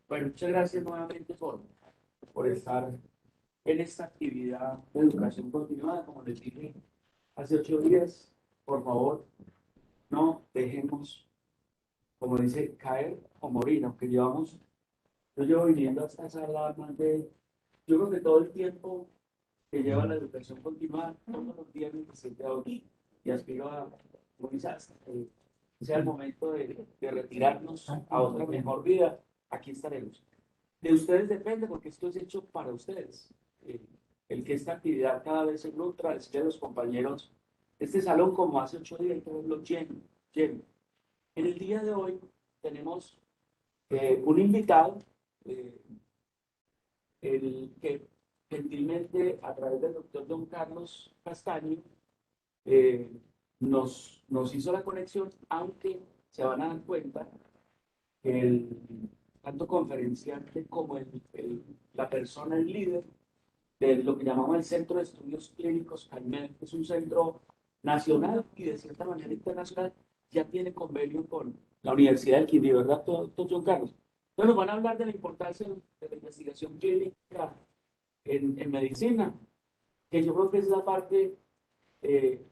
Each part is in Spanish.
Bueno, muchas gracias nuevamente por estar en esta actividad de educación continuada. Como les dije hace 8 días, por favor, no dejemos, como dice, caer o morir, aunque yo llevo viniendo a esta sala más yo creo que todo el tiempo que lleva la educación continuada, todos los días me siento aquí y aspiro a, como dice, hasta que sea el momento de retirarnos a otra mejor vida. Aquí estaremos. De ustedes depende porque esto es hecho para ustedes. Eh, el que esta actividad cada vez se nutra, decirle a los compañeros, este salón como hace 8 días, todos lo lleno, lleno. En el día de hoy tenemos un invitado, eh, el que gentilmente a través del doctor Don Carlos Castaño eh, nos hizo la conexión, aunque se van a dar cuenta que tanto conferenciante como la persona, el líder de lo que llamamos el Centro de Estudios Clínicos CAIMED, que es un centro nacional y de cierta manera internacional, ya tiene convenio con la Universidad del Quindío, ¿verdad, doctor John Carlos? Entonces nos van a hablar de la importancia de la investigación clínica en medicina, que yo creo que es la parte, eh,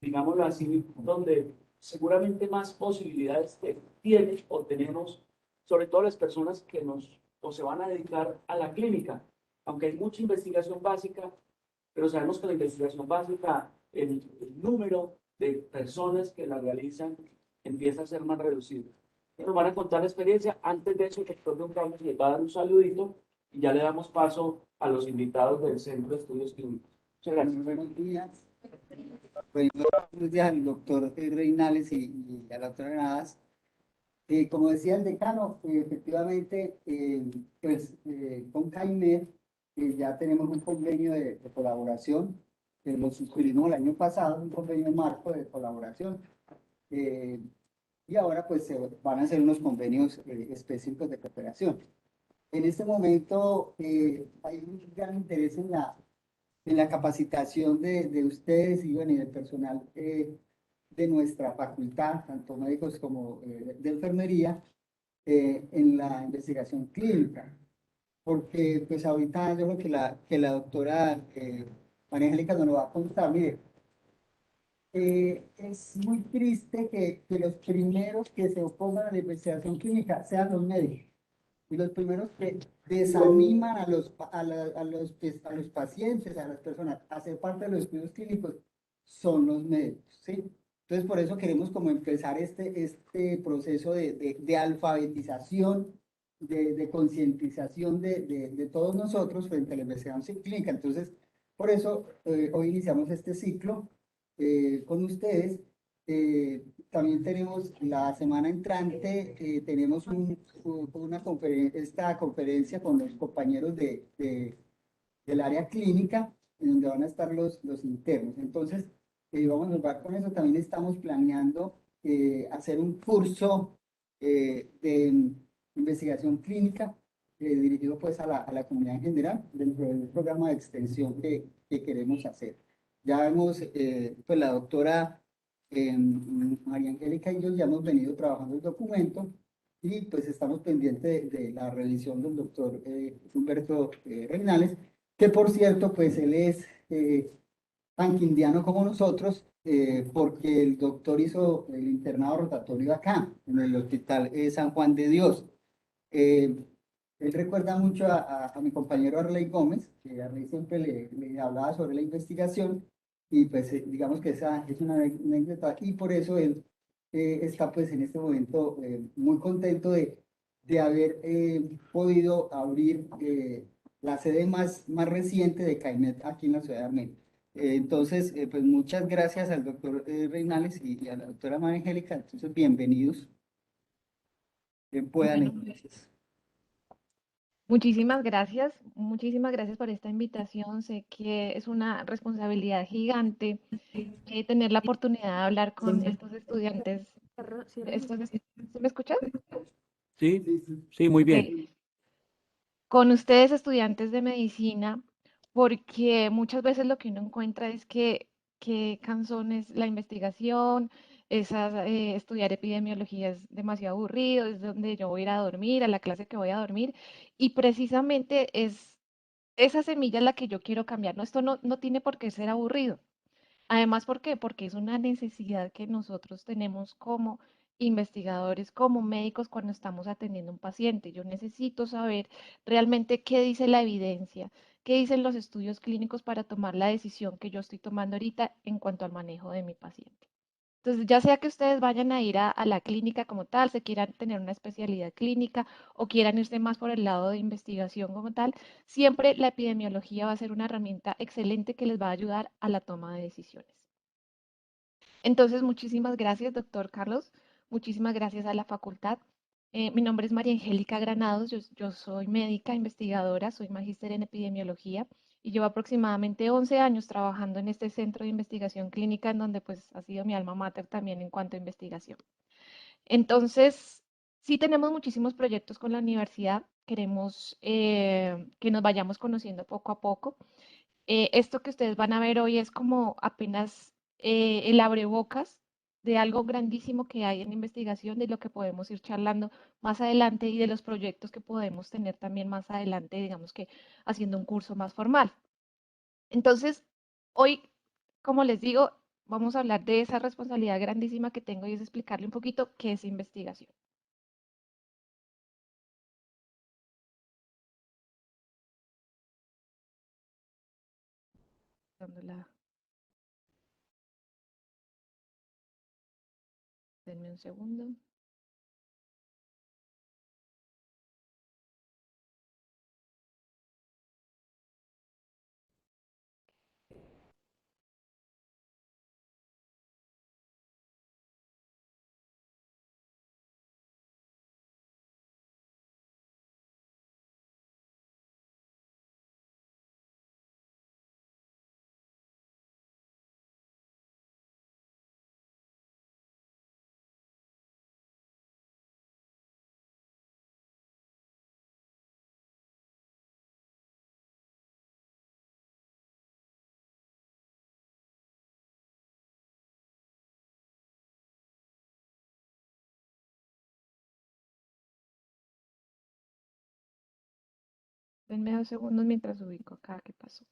digámoslo así, donde seguramente más posibilidades tiene o tenemos, sobre todo las personas que nos o se van a dedicar a la clínica, aunque hay mucha investigación básica, pero sabemos que la investigación básica, el número de personas que la realizan empieza a ser más reducido. Nos van a contar la experiencia. Antes de eso, el doctor Don Carlos les va a dar un saludito y ya le damos paso a los invitados del Centro de Estudios Clínicos. Muchas gracias. Muy buenos días. Buenos días al doctor Reinales y a la doctora Granadas. Como decía el decano, efectivamente, con CAIMED ya tenemos un convenio de colaboración, lo suscribimos el año pasado, un convenio marco de colaboración, eh, y ahora pues se van a hacer unos convenios específicos de cooperación. En este momento hay un gran interés en la capacitación de ustedes y, bueno, y del personal de nuestra facultad, tanto médicos como de enfermería, en la investigación clínica. Porque pues ahorita yo creo que la doctora María Angélica nos lo va a contar. Mire, es muy triste que los primeros que se opongan a la investigación clínica sean los médicos y los primeros que desaniman a los pacientes, a las personas, a ser parte de los estudios clínicos, son los médicos, ¿sí? Entonces, por eso queremos como empezar este proceso de alfabetización, de concientización de todos nosotros frente a la investigación clínica. Entonces, por eso hoy iniciamos este ciclo con ustedes. También tenemos la semana entrante, tenemos esta conferencia con los compañeros del área clínica, en donde van a estar los internos. Entonces, vamos a hablar con eso. También estamos planeando hacer un curso de investigación clínica dirigido pues a la comunidad en general, dentro del programa de extensión que queremos hacer. Ya hemos, pues la doctora María Angélica y yo ya hemos venido trabajando el documento y pues estamos pendientes de la revisión del doctor Humberto Reinales, que por cierto, pues él es tan quindiano como nosotros, porque el doctor hizo el internado rotatorio acá, en el Hospital San Juan de Dios. Eh, Él recuerda mucho a mi compañero Arley Gómez, que Arley siempre le hablaba sobre la investigación, y pues digamos que esa es una anécdota, y por eso él está pues en este momento muy contento de haber podido abrir la sede más reciente de CAIMED aquí en la ciudad de Armenia. Entonces, pues muchas gracias al doctor Reinales y a la doctora María Angélica. Entonces, bienvenidos. Puedan Bueno, entonces. muchísimas gracias por esta invitación. Sé que es una responsabilidad gigante tener la oportunidad de hablar con estos estudiantes. ¿Sí me escuchas? Sí, sí, muy bien. Ok. Con ustedes, estudiantes de medicina, porque muchas veces lo que uno encuentra es que cansón es la investigación, estudiar epidemiología es demasiado aburrido, es donde yo voy a ir a dormir, a la clase que voy a dormir, y precisamente es esa semilla la que yo quiero cambiar. No, esto no tiene por qué ser aburrido. Además, ¿por qué? Porque es una necesidad que nosotros tenemos como investigadores, como médicos, cuando estamos atendiendo a un paciente. Yo necesito saber realmente qué dice la evidencia, qué dicen los estudios clínicos para tomar la decisión que yo estoy tomando ahorita en cuanto al manejo de mi paciente. Entonces, ya sea que ustedes vayan a ir a la clínica como tal, se quieran tener una especialidad clínica o quieran irse más por el lado de investigación como tal, siempre la epidemiología va a ser una herramienta excelente que les va a ayudar a la toma de decisiones. Entonces, muchísimas gracias, doctor Carlos. Muchísimas gracias a la facultad. Mi nombre es María Angélica Granados. Yo soy médica investigadora, soy magíster en epidemiología y llevo aproximadamente 11 años trabajando en este centro de investigación clínica en donde pues ha sido mi alma mater también en cuanto a investigación. Entonces, sí tenemos muchísimos proyectos con la universidad. Queremos que nos vayamos conociendo poco a poco. Esto que ustedes van a ver hoy es como apenas el abrebocas de algo grandísimo que hay en investigación, de lo que podemos ir charlando más adelante y de los proyectos que podemos tener también más adelante, digamos que haciendo un curso más formal. Entonces, hoy, como les digo, vamos a hablar de esa responsabilidad grandísima que tengo y es explicarle un poquito qué es investigación. Dándola- Denme un segundo. Denme 2 segundos mientras ubico acá qué pasó.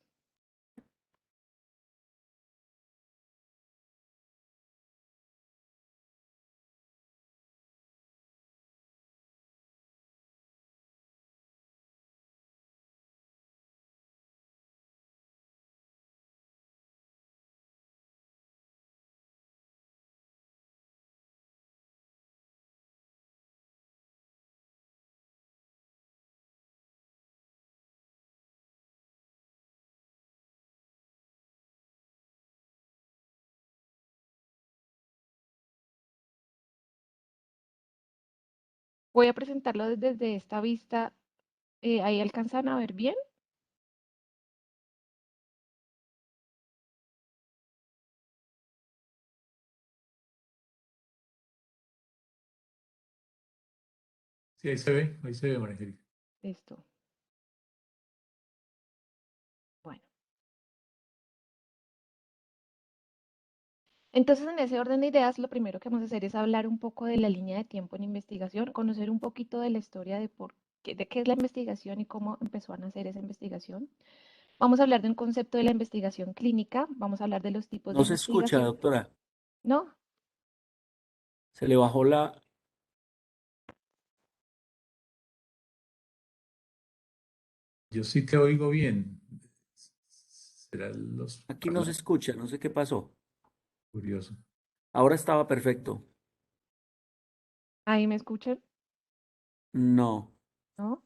Voy a presentarlo desde esta vista. Ahí alcanzan a ver bien. Sí, ahí se ve, María Angélica. Listo. Bueno. Entonces, en ese orden de ideas, lo primero que vamos a hacer es hablar un poco de la línea de tiempo en investigación, conocer un poquito de la historia de qué es la investigación y cómo empezó a nacer esa investigación. Vamos a hablar de un concepto de la investigación clínica, vamos a hablar de los tipos de No se escucha, investigación. doctora. ¿No? Se le bajó la... Yo sí te oigo bien. Serán los Aquí no se parlantes. escucha, no sé qué pasó. Curioso. Ahora estaba perfecto. ¿Ahí me escuchan? No. ¿No?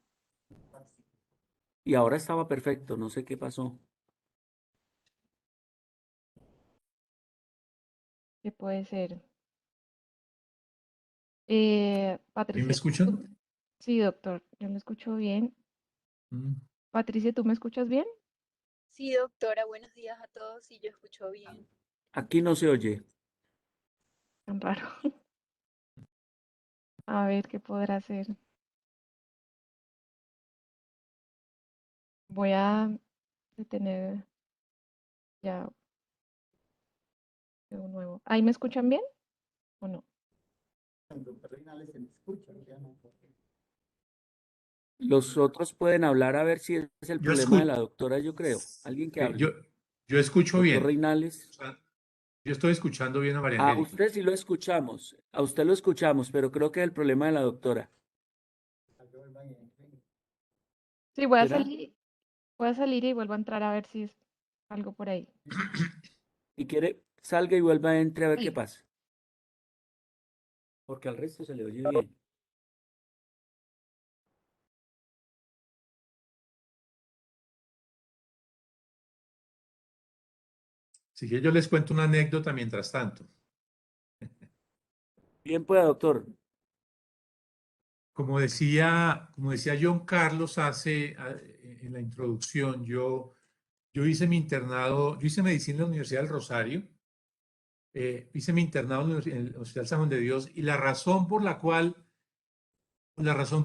Y ahora estaba perfecto, no sé qué pasó. ¿Qué puede ser? ¿A mí me Patricia, escuchan? sí, doctor, yo me escucho bien. Mm. Patricia, ¿tú me escuchas bien? Sí, doctora, buenos días a todos. Sí, yo escucho bien. Aquí no se oye. Tan raro. A ver qué podrá hacer. Voy a detener ya de nuevo. ¿Ahí me escuchan bien? ¿o no? El doctor Reinales se me escucha, ya no. Los otros pueden hablar a ver si es el Yo problema de escucho, la doctora, yo creo. Alguien que hable. yo escucho Doctor bien. Reinales. O sea, yo estoy escuchando bien a María A Angélica. usted sí lo escuchamos. A usted lo escuchamos, pero creo que es el problema de la doctora. Sí, ¿Será? voy a salir y vuelvo a entrar a ver si es algo por ahí. Si quiere, salga y vuelva a entre a ver qué Sí. pasa. Porque al resto se le oye bien. Así que yo les cuento una anécdota mientras tanto. Bien, pues, doctor. Como decía John Carlos en la introducción, yo hice mi internado, yo hice medicina en la Universidad del Rosario, hice mi internado en el Hospital San Juan de Dios y la razón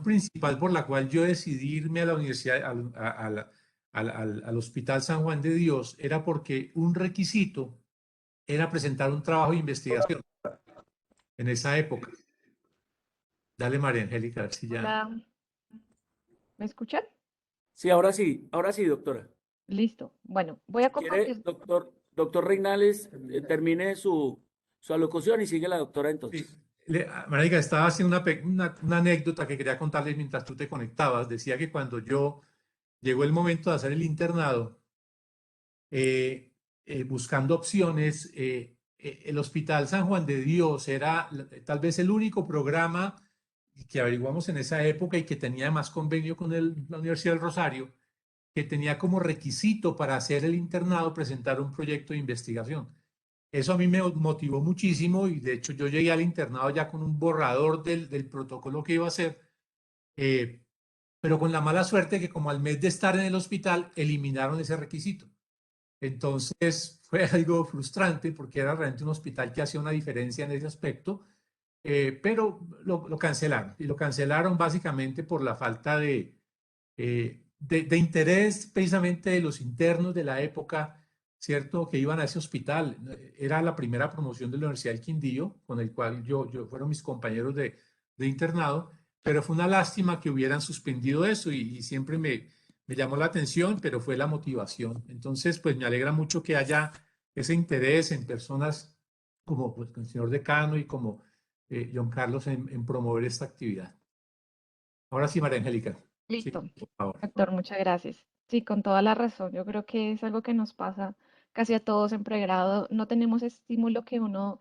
principal por la cual yo decidí irme a la universidad, al Hospital San Juan de Dios, era porque un requisito era presentar un trabajo de investigación en esa época. Dale, María Angélica, a ver si ya. Hola, ¿me escuchan? Sí, ahora sí, doctora. Listo. Bueno, voy a Si quiere, compartir. doctor Reinales, termine su alocución y sigue la doctora Sí. entonces. Marica, estaba haciendo una anécdota que quería contarles mientras tú te conectabas. Decía que cuando yo llegó el momento de hacer el internado, buscando opciones, el Hospital San Juan de Dios era tal vez el único programa que averiguamos en esa época y que tenía más convenio con la Universidad del Rosario, que tenía como requisito para hacer el internado presentar un proyecto de investigación. Eso a mí me motivó muchísimo y de hecho yo llegué al internado ya con un borrador del protocolo que iba a hacer, eh, pero con la mala suerte que como al mes de estar en el hospital eliminaron ese requisito. Entonces fue algo frustrante porque era realmente un hospital que hacía una diferencia en ese aspecto, pero lo cancelaron y lo cancelaron básicamente por la falta de interés precisamente de los internos de la época, ¿cierto? Que iban a ese hospital. Era la primera promoción de la Universidad del Quindío, con el cual yo fueron mis compañeros de internado, pero fue una lástima que hubieran suspendido eso y siempre me llamó la atención, pero fue la motivación. Entonces, pues me alegra mucho que haya ese interés en personas como pues, el señor decano y como John Carlos en promover esta actividad. Ahora sí, María Angélica. Sí, Listo, por favor. doctor, muchas gracias. Sí, con toda la razón. Yo creo que es algo que nos pasa casi a todos en pregrado. No tenemos estímulo que uno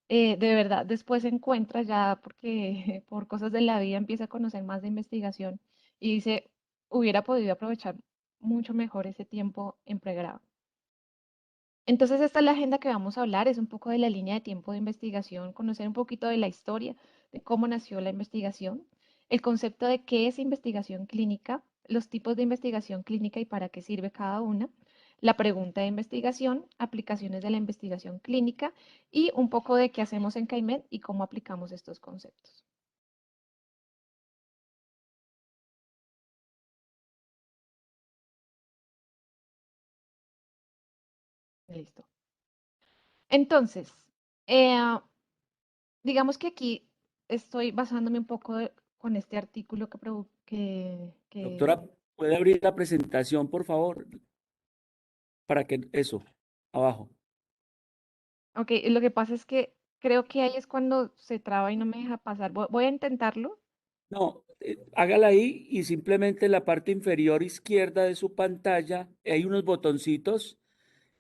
de verdad después encuentra ya porque por cosas de la vida empieza a conocer más de investigación y dice, hubiera podido aprovechar mucho mejor ese tiempo en pregrado. Entonces, esta es la agenda que vamos a hablar, es un poco de la línea de tiempo de investigación, conocer un poquito de la historia, de cómo nació la investigación, el concepto de qué es investigación clínica, los tipos de investigación clínica y para qué sirve cada una, la pregunta de investigación, aplicaciones de la investigación clínica y un poco de qué hacemos en CAIMED y cómo aplicamos estos conceptos. Listo. Entonces, eh, digamos que aquí estoy basándome un poco con este artículo Doctora, ¿puede abrir la presentación, por favor? Para que eso, abajo. ok, lo que pasa es que creo que ahí es cuando se traba y no me deja pasar. Voy a intentarlo. No, hágala ahí y simplemente en la parte inferior izquierda de su pantalla hay unos botoncitos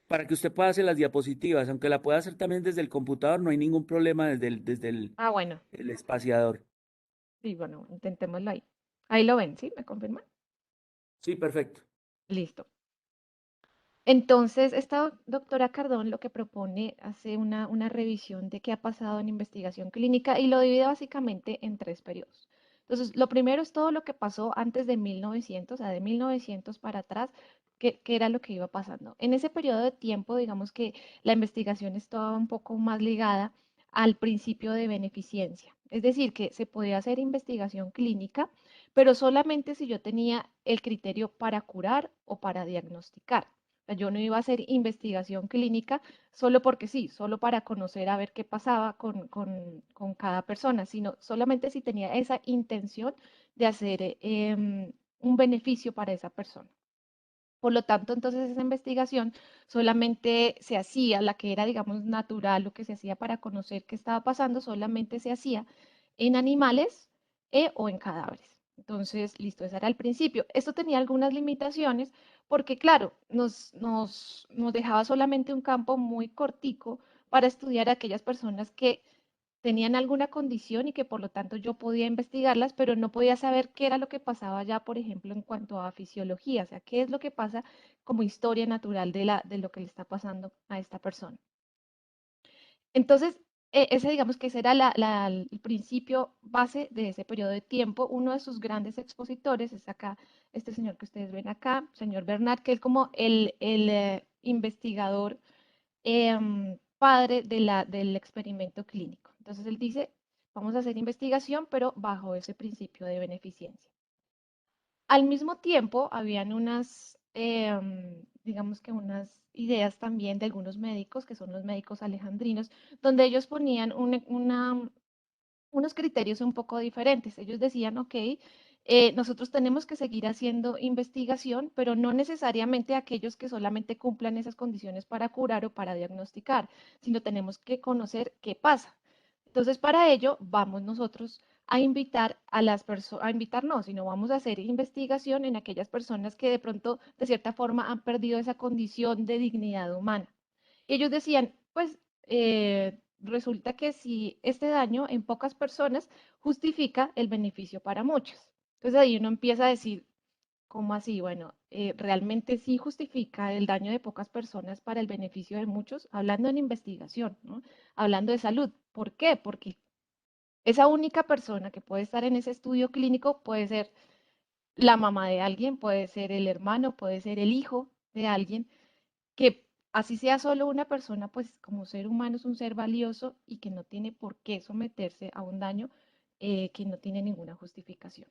para que usted pueda hacer las diapositivas, aunque la pueda hacer también desde el computador, no hay ningún problema Ah, bueno, el espaciador. sí, bueno, intentémoslo ahí. Ahí lo ven, ¿sí? ¿Me confirman? Sí, perfecto. Listo. Entonces, esta doctora Cardón lo que propone hace una revisión de qué ha pasado en investigación clínica y lo divide básicamente en tres periodos. Entonces, lo primero es todo lo que pasó antes de 1900, o sea, de 1900 para atrás, qué era lo que iba pasando. En ese periodo de tiempo, digamos que la investigación estaba un poco más ligada al principio de beneficencia, es decir, que se podía hacer investigación clínica, pero solamente si yo tenía el criterio para curar o para diagnosticar. sea, yo no iba a hacer investigación clínica solo porque sí, solo para conocer a ver qué pasaba con cada persona, sino solamente si tenía esa intención de hacer un beneficio para esa persona. Por lo tanto, entonces esa investigación solamente se hacía, la que era, digamos, natural, lo que se hacía para conocer qué estaba pasando, solamente se hacía en animales o en cadáveres. Entonces, listo, ese era el principio. Esto tenía algunas limitaciones porque, claro, nos dejaba solamente un campo muy cortico para estudiar a aquellas personas que tenían alguna condición y que por lo tanto yo podía investigarlas, pero no podía saber qué era lo que pasaba ya, por ejemplo, en cuanto a fisiología, o sea, qué es lo que pasa como historia natural de lo que le está pasando a esta persona. Entonces, ese digamos que ese era el principio base de ese periodo de tiempo. Uno de sus grandes expositores es acá, este señor que ustedes ven acá, señor Bernard, que es como el investigador padre del experimento clínico. Entonces él dice, vamos a hacer investigación, pero bajo ese principio de beneficencia. Al mismo tiempo, habían digamos que unas ideas también de algunos médicos, que son los médicos alejandrinos, donde ellos ponían unos criterios un poco diferentes. Ellos decían, ok, nosotros tenemos que seguir haciendo investigación, pero no necesariamente aquellos que solamente cumplan esas condiciones para curar o para diagnosticar, sino tenemos que conocer qué pasa. Entonces, para ello, vamos nosotros a invitar a las personas, a invitar no, sino vamos a hacer investigación en aquellas personas que de pronto, de cierta forma, han perdido esa condición de dignidad humana. Y ellos decían, pues resulta que si este daño en pocas personas justifica el beneficio para muchas. Entonces ahí uno empieza a decir, ¿cómo así? Bueno, realmente sí justifica el daño de pocas personas para el beneficio de muchos, hablando en investigación, ¿no? Hablando de salud. ¿Por qué? Porque esa única persona que puede estar en ese estudio clínico puede ser la mamá de alguien, puede ser el hermano, puede ser el hijo de alguien que así sea solo una persona, pues como ser humano es un ser valioso y que no tiene por qué someterse a un daño que no tiene ninguna justificación.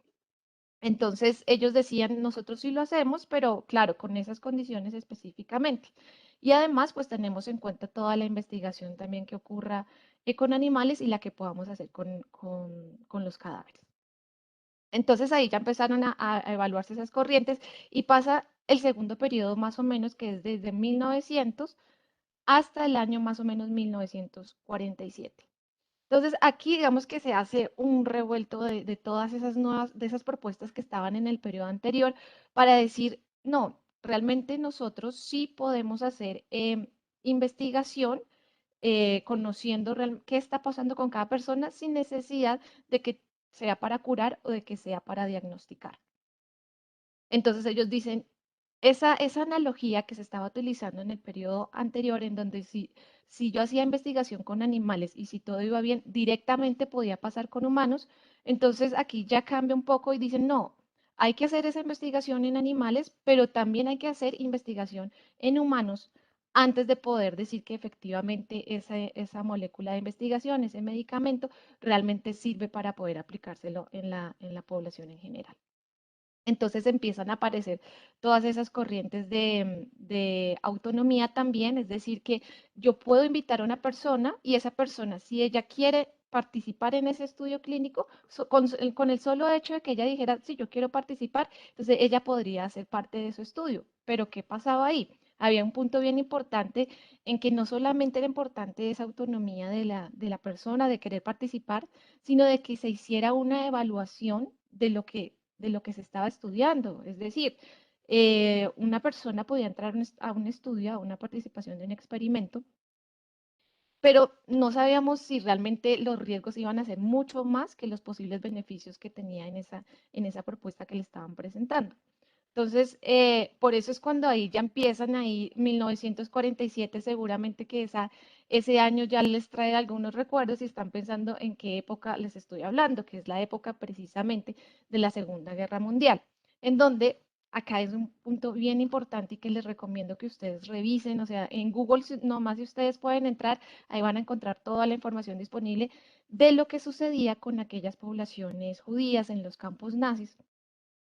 Entonces ellos decían, nosotros sí lo hacemos, pero claro, con esas condiciones específicamente. Y además, pues tenemos en cuenta toda la investigación también que ocurra con animales y la que podamos hacer con los cadáveres. Entonces ahí ya empezaron a evaluarse esas corrientes y pasa el segundo periodo más o menos, que es desde 1900 hasta el año más o menos 1947. Entonces aquí digamos que se hace un revuelto de todas esas nuevas, de esas propuestas que estaban en el periodo anterior para decir, no, realmente nosotros sí podemos hacer investigación conociendo qué está pasando con cada persona sin necesidad de que sea para curar o de que sea para diagnosticar. Entonces ellos dicen, esa analogía que se estaba utilizando en el periodo anterior, en donde si yo hacía investigación con animales y si todo iba bien, directamente podía pasar con humanos, entonces aquí ya cambia un poco y dicen, no, hay que hacer esa investigación en animales, pero también hay que hacer investigación en humanos antes de poder decir que efectivamente esa molécula de investigación, ese medicamento, realmente sirve para poder aplicárselo en la población en general. Entonces empiezan a aparecer todas esas corrientes de autonomía también, es decir, que yo puedo invitar a una persona y esa persona, si ella quiere participar en ese estudio clínico, con el solo hecho de que ella dijera, sí, yo quiero participar, entonces ella podría ser parte de su estudio. Pero ¿qué pasaba ahí? Había un punto bien importante en que no solamente era importante esa autonomía de la persona de querer participar, sino de que se hiciera una evaluación de lo que se estaba estudiando. Es decir, una persona podía entrar a un estudio, a una participación de un experimento, pero no sabíamos si realmente los riesgos iban a ser mucho más que los posibles beneficios que tenía en esa propuesta que le estaban presentando. Entonces, por eso es cuando ahí ya empiezan ahí 1947, seguramente que ese año ya les trae algunos recuerdos y están pensando en qué época les estoy hablando, que es la época precisamente de la Segunda Guerra Mundial, en donde acá es un punto bien importante y que les recomiendo que ustedes revisen, o sea, en Google nomás si ustedes pueden entrar, ahí van a encontrar toda la información disponible de lo que sucedía con aquellas poblaciones judías en los campos nazis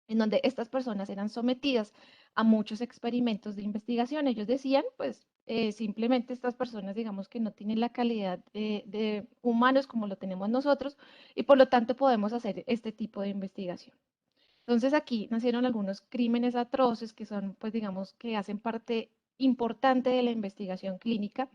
en donde estas personas eran sometidas a muchos experimentos de investigación. Ellos decían, pues, simplemente estas personas, digamos que no tienen la calidad de humanos como lo tenemos nosotros y por lo tanto podemos hacer este tipo de investigación. Entonces aquí nacieron algunos crímenes atroces que son, pues digamos, que hacen parte importante de la investigación clínica,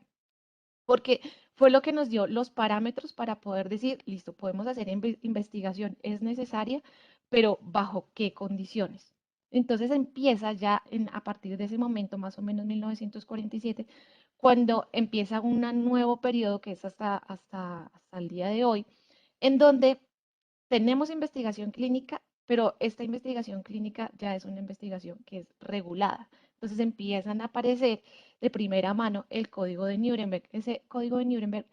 porque fue lo que nos dio los parámetros para poder decir, listo, podemos hacer investigación, es necesaria, pero ¿bajo qué condiciones? Entonces empieza ya a partir de ese momento, más o menos 1947, cuando empieza un nuevo periodo que es hasta el día de hoy, en donde tenemos investigación clínica, pero esta investigación clínica ya es una investigación que es regulada. Entonces empiezan a aparecer de primera mano el código de Nuremberg. Ese código de Nuremberg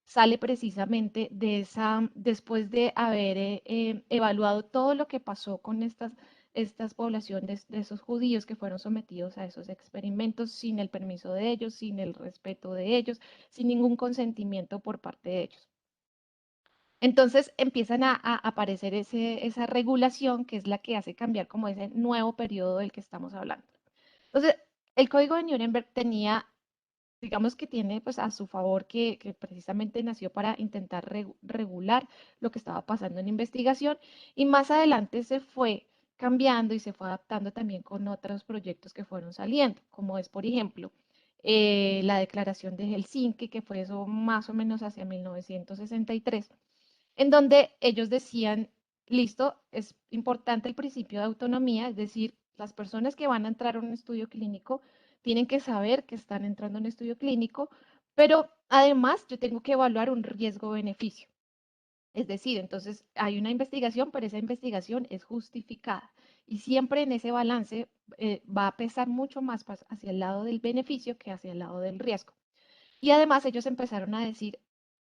sale precisamente de después de haber evaluado todo lo que pasó con estas poblaciones de esos judíos que fueron sometidos a esos experimentos sin el permiso de ellos, sin el respeto de ellos, sin ningún consentimiento por parte de ellos. Entonces empiezan a aparecer esa regulación que es la que hace cambiar como ese nuevo periodo del que estamos hablando. Entonces, el código de Nuremberg tenía, digamos que tiene pues a su favor que precisamente nació para intentar regular lo que estaba pasando en investigación y más adelante se fue cambiando y se fue adaptando también con otros proyectos que fueron saliendo, como es, por ejemplo, la Declaración de Helsinki, que fue eso más o menos hacia 1963 en donde ellos decían, listo, es importante el principio de autonomía, es decir, las personas que van a entrar a un estudio clínico tienen que saber que están entrando a un estudio clínico, pero además yo tengo que evaluar un riesgo-beneficio. Es decir, entonces hay una investigación, pero esa investigación es justificada. Y siempre en ese balance va a pesar mucho más hacia el lado del beneficio que hacia el lado del riesgo. Y además ellos empezaron a decir,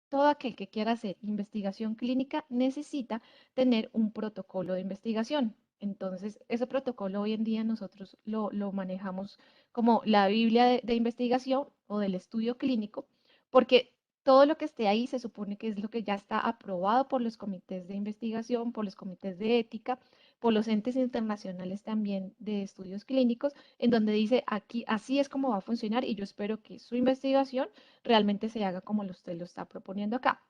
todo aquel que quiera hacer investigación clínica necesita tener un protocolo de investigación. Entonces, ese protocolo hoy en día nosotros lo manejamos como la Biblia de investigación o del estudio clínico, porque todo lo que esté ahí se supone que es lo que ya está aprobado por los comités de investigación, por los comités de ética, por los entes internacionales también de estudios clínicos, en donde dice aquí así es como va a funcionar y yo espero que su investigación realmente se haga como usted lo está proponiendo acá.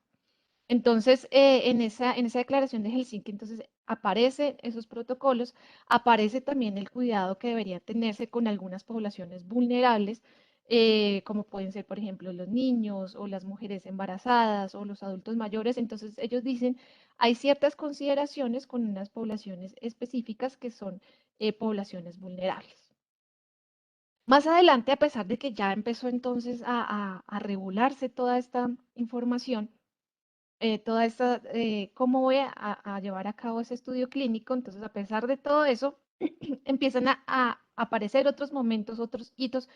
Entonces, en esa declaración de Helsinki, entonces aparecen esos protocolos, aparece también el cuidado que debería tenerse con algunas poblaciones vulnerables, como pueden ser, por ejemplo, los niños o las mujeres embarazadas o los adultos mayores. Entonces, ellos dicen, hay ciertas consideraciones con unas poblaciones específicas que son poblaciones vulnerables. Más adelante, a pesar de que ya empezó entonces a regularse toda esta información, toda esta, cómo voy a llevar a cabo ese estudio clínico, entonces a pesar de todo eso, empiezan a aparecer otros momentos, otros hitos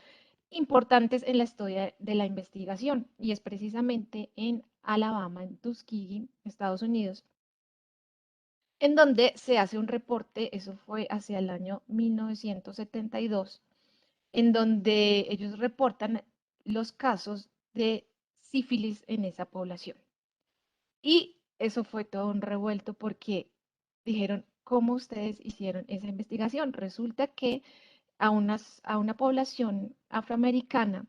importantes en la historia de la investigación, y es precisamente en Alabama, en Tuskegee, Estados Unidos, en donde se hace un reporte, eso fue hacia el año 1972 en donde ellos reportan los casos de sífilis en esa población. Y eso fue todo un revuelto porque dijeron, ¿cómo ustedes hicieron esa investigación? Resulta que a una población afroamericana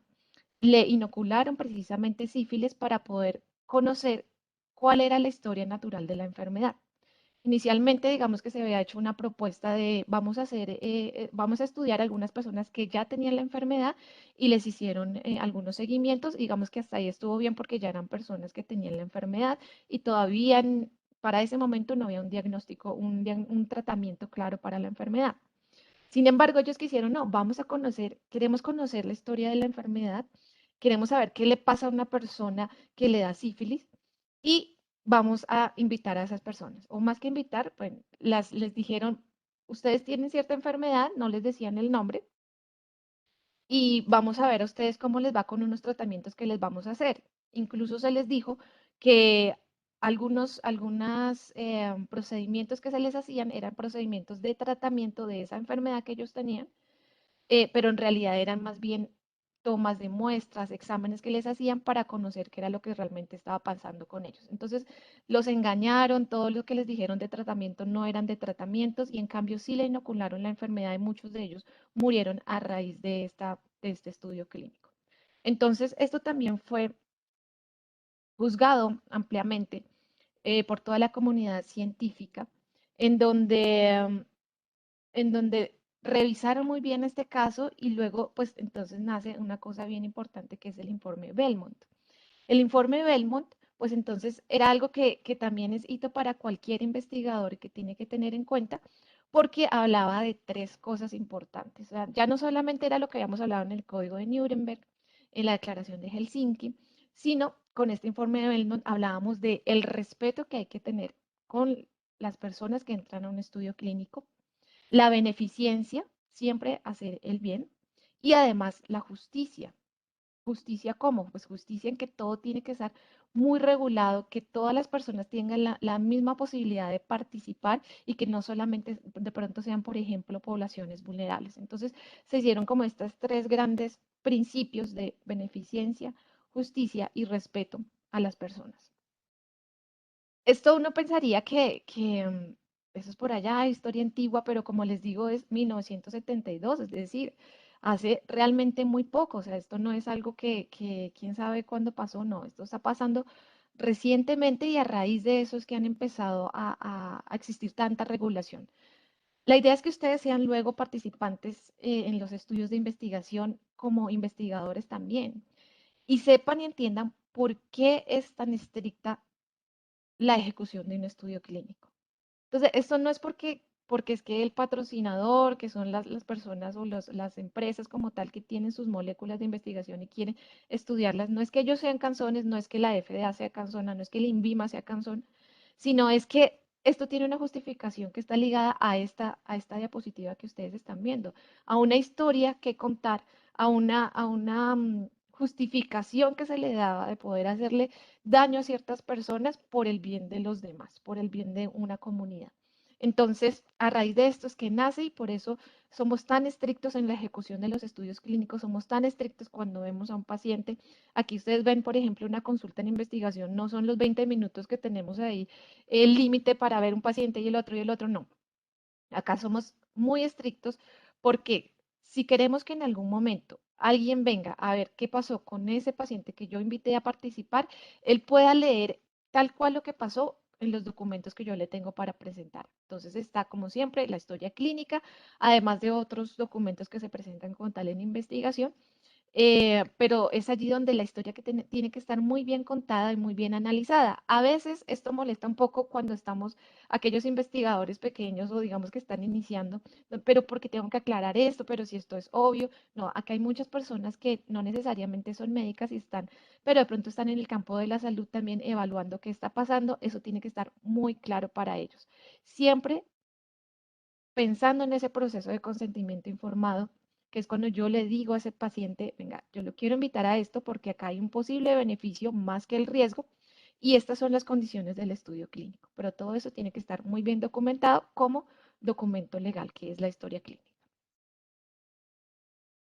le inocularon precisamente sífilis para poder conocer cuál era la historia natural de la enfermedad. Inicialmente, digamos que se había hecho una propuesta de vamos a estudiar algunas personas que ya tenían la enfermedad y les hicieron algunos seguimientos. Digamos que hasta ahí estuvo bien porque ya eran personas que tenían la enfermedad y todavía para ese momento no había un diagnóstico, un tratamiento claro para la enfermedad. Sin embargo, ellos quisieron, no, queremos conocer la historia de la enfermedad, queremos saber qué le pasa a una persona que le da sífilis y vamos a invitar a esas personas. O más que invitar, pues les dijeron, ustedes tienen cierta enfermedad, no les decían el nombre, y vamos a ver a ustedes cómo les va con unos tratamientos que les vamos a hacer. Incluso se les dijo que algunos procedimientos que se les hacían eran procedimientos de tratamiento de esa enfermedad que ellos tenían, pero en realidad eran más bien tomas de muestras, exámenes que les hacían para conocer qué era lo que realmente estaba pasando con ellos. Entonces, los engañaron, todo lo que les dijeron de tratamiento no eran de tratamientos y en cambio sí le inocularon la enfermedad y muchos de ellos murieron a raíz de este estudio clínico. Entonces, esto también fue juzgado ampliamente por toda la comunidad científica, en donde revisaron muy bien este caso y luego, pues entonces nace una cosa bien importante que es el informe Belmont. El informe Belmont, pues entonces era algo que también es hito para cualquier investigador que tiene que tener en cuenta, porque hablaba de tres cosas importantes. O sea, ya no solamente era lo que habíamos hablado en el Código de Nuremberg, en la Declaración de Helsinki, sino con este informe de Belmont hablábamos de el respeto que hay que tener con las personas que entran a un estudio clínico, la beneficencia, siempre hacer el bien, y además la justicia. ¿Justicia cómo? Pues justicia en que todo tiene que estar muy regulado, que todas las personas tengan la misma posibilidad de participar y que no solamente de pronto sean, por ejemplo, poblaciones vulnerables. Entonces se hicieron como estos tres grandes principios de beneficencia, justicia y respeto a las personas. Esto uno pensaría que eso es por allá, historia antigua, pero como les digo, es 1972, es decir, hace realmente muy poco. O sea, esto no es algo que quién sabe cuándo pasó, no, esto está pasando recientemente y a raíz de eso es que han empezado a existir tanta regulación. La idea es que ustedes sean luego participantes en los estudios de investigación como investigadores también y sepan y entiendan por qué es tan estricta la ejecución de un estudio clínico. Entonces, esto no es porque es que el patrocinador, que son las personas o las empresas como tal que tienen sus moléculas de investigación y quieren estudiarlas, no es que ellos sean canzones, no es que la FDA sea canzona, no es que el INVIMA sea canzón, sino es que esto tiene una justificación que está ligada a esta diapositiva que ustedes están viendo, a una historia que contar, a una justificación que se le daba de poder hacerle daño a ciertas personas por el bien de los demás, por el bien de una comunidad. Entonces, a raíz de esto es que nace y por eso somos tan estrictos en la ejecución de los estudios clínicos, somos tan estrictos cuando vemos a un paciente. Aquí ustedes ven, por ejemplo, una consulta en investigación, no son los 20 minutos que tenemos ahí, el límite para ver un paciente y el otro, no. Acá somos muy estrictos porque si queremos que en algún momento alguien venga a ver qué pasó con ese paciente que yo invité a participar, él pueda leer tal cual lo que pasó en los documentos que yo le tengo para presentar. Entonces está, como siempre, la historia clínica, además de otros documentos que se presentan con tal en investigación, pero es allí donde la historia tiene que estar muy bien contada y muy bien analizada. A veces esto molesta un poco cuando estamos aquellos investigadores pequeños o digamos que están iniciando, "No, pero porque tengo que aclarar esto, pero si esto es obvio". No, acá hay muchas personas que no necesariamente son médicas y están, pero de pronto están en el campo de la salud también evaluando qué está pasando. Eso tiene que estar muy claro para ellos. Siempre pensando en ese proceso de consentimiento informado, que es cuando yo le digo a ese paciente, venga, yo lo quiero invitar a esto porque acá hay un posible beneficio más que el riesgo y estas son las condiciones del estudio clínico. Pero todo eso tiene que estar muy bien documentado como documento legal, que es la historia clínica.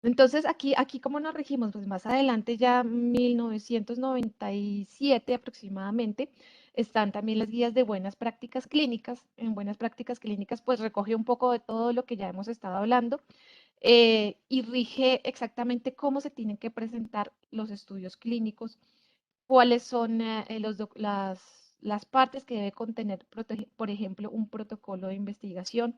Entonces, aquí ¿cómo nos regimos? Pues más adelante, ya 1997 aproximadamente, están también las guías de buenas prácticas clínicas. En buenas prácticas clínicas, pues recoge un poco de todo lo que ya hemos estado hablando y rige exactamente cómo se tienen que presentar los estudios clínicos, cuáles son las partes que debe contener, por ejemplo, un protocolo de investigación.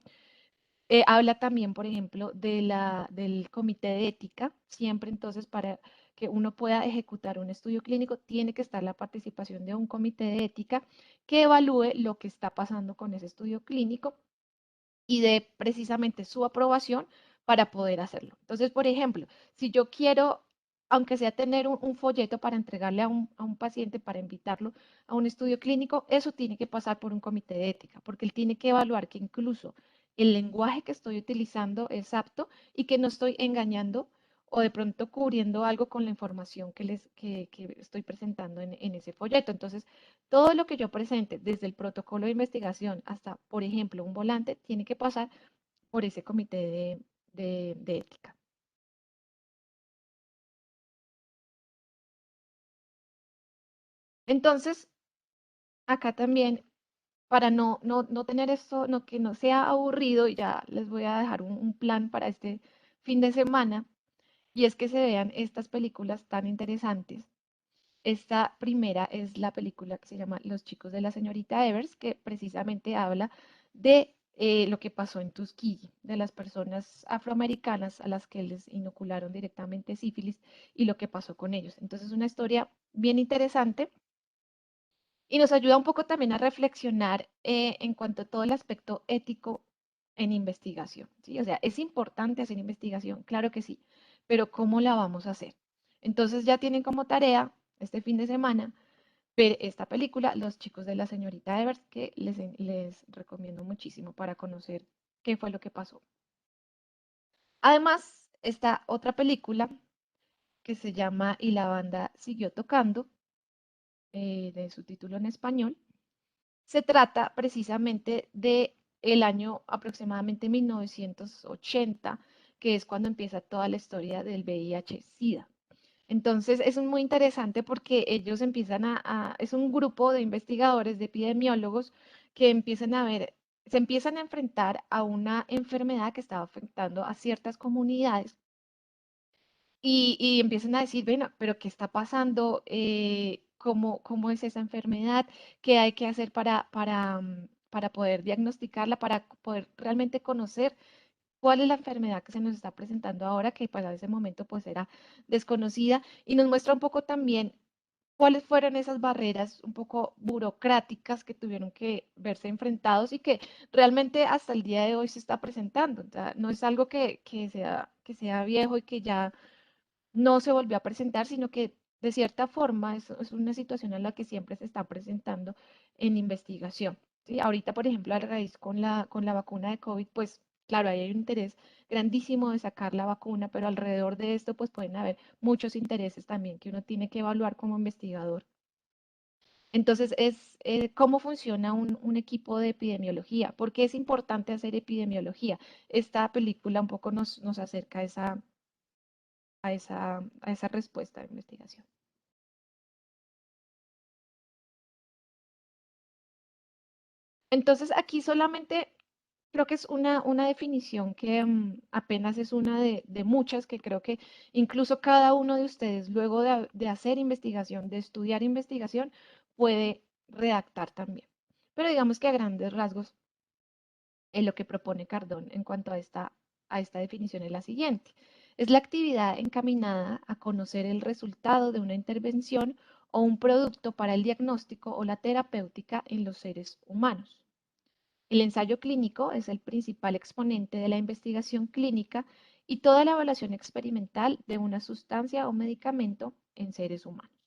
Habla también, por ejemplo, del comité de ética. Siempre entonces para que uno pueda ejecutar un estudio clínico tiene que estar la participación de un comité de ética que evalúe lo que está pasando con ese estudio clínico y de precisamente su aprobación para poder hacerlo. Entonces, por ejemplo, si yo quiero, aunque sea tener un folleto para entregarle a un paciente, para invitarlo a un estudio clínico, eso tiene que pasar por un comité de ética, porque él tiene que evaluar que incluso el lenguaje que estoy utilizando es apto y que no estoy engañando o de pronto cubriendo algo con la información que estoy presentando en ese folleto. Entonces, todo lo que yo presente, desde el protocolo de investigación hasta, por ejemplo, un volante, tiene que pasar por ese comité de ética. Entonces, acá también, para no tener esto, que no sea aburrido, y ya les voy a dejar un plan para este fin de semana, y es que se vean estas películas tan interesantes. Esta primera es la película que se llama Los chicos de la señorita Evers, que precisamente habla de lo que pasó en Tuskegee, de las personas afroamericanas a las que les inocularon directamente sífilis y lo que pasó con ellos. Entonces, una historia bien interesante y nos ayuda un poco también a reflexionar en cuanto a todo el aspecto ético en investigación, ¿sí? O sea, es importante hacer investigación, claro que sí, pero ¿cómo la vamos a hacer? Entonces ya tienen como tarea este fin de semana ver esta película, Los chicos de la señorita Evers, que les recomiendo muchísimo para conocer qué fue lo que pasó. Además, está otra película que se llama Y la banda siguió tocando, de su título en español. Se trata precisamente de el año aproximadamente 1980, que es cuando empieza toda la historia del VIH-Sida. Entonces, es muy interesante porque ellos empiezan es un grupo de investigadores, de epidemiólogos, que empiezan a ver, se empiezan a enfrentar a una enfermedad que estaba afectando a ciertas comunidades y empiezan a decir, bueno, pero ¿qué está pasando? ¿Cómo es esa enfermedad? ¿Qué hay que hacer para poder diagnosticarla, para poder realmente conocer cuál es la enfermedad que se nos está presentando ahora, que para ese momento pues era desconocida? Y nos muestra un poco también cuáles fueron esas barreras un poco burocráticas que tuvieron que verse enfrentados y que realmente hasta el día de hoy se está presentando. O sea, no es algo que sea viejo y que ya no se volvió a presentar, sino que de cierta forma es una situación en la que siempre se está presentando en investigación. ¿Sí? Ahorita, por ejemplo, a raíz con la vacuna de COVID, pues claro, ahí hay un interés grandísimo de sacar la vacuna, pero alrededor de esto, pues pueden haber muchos intereses también que uno tiene que evaluar como investigador. Entonces, es cómo funciona un equipo de epidemiología, por qué es importante hacer epidemiología. Esta película un poco nos acerca a esa respuesta de investigación. Entonces, aquí solamente creo que es una definición que apenas es una de muchas que creo que incluso cada uno de ustedes, luego de hacer investigación, de estudiar investigación, puede redactar también. Pero digamos que a grandes rasgos, lo que propone Cardón en cuanto a esta definición es la siguiente. Es la actividad encaminada a conocer el resultado de una intervención o un producto para el diagnóstico o la terapéutica en los seres humanos. El ensayo clínico es el principal exponente de la investigación clínica y toda la evaluación experimental de una sustancia o medicamento en seres humanos.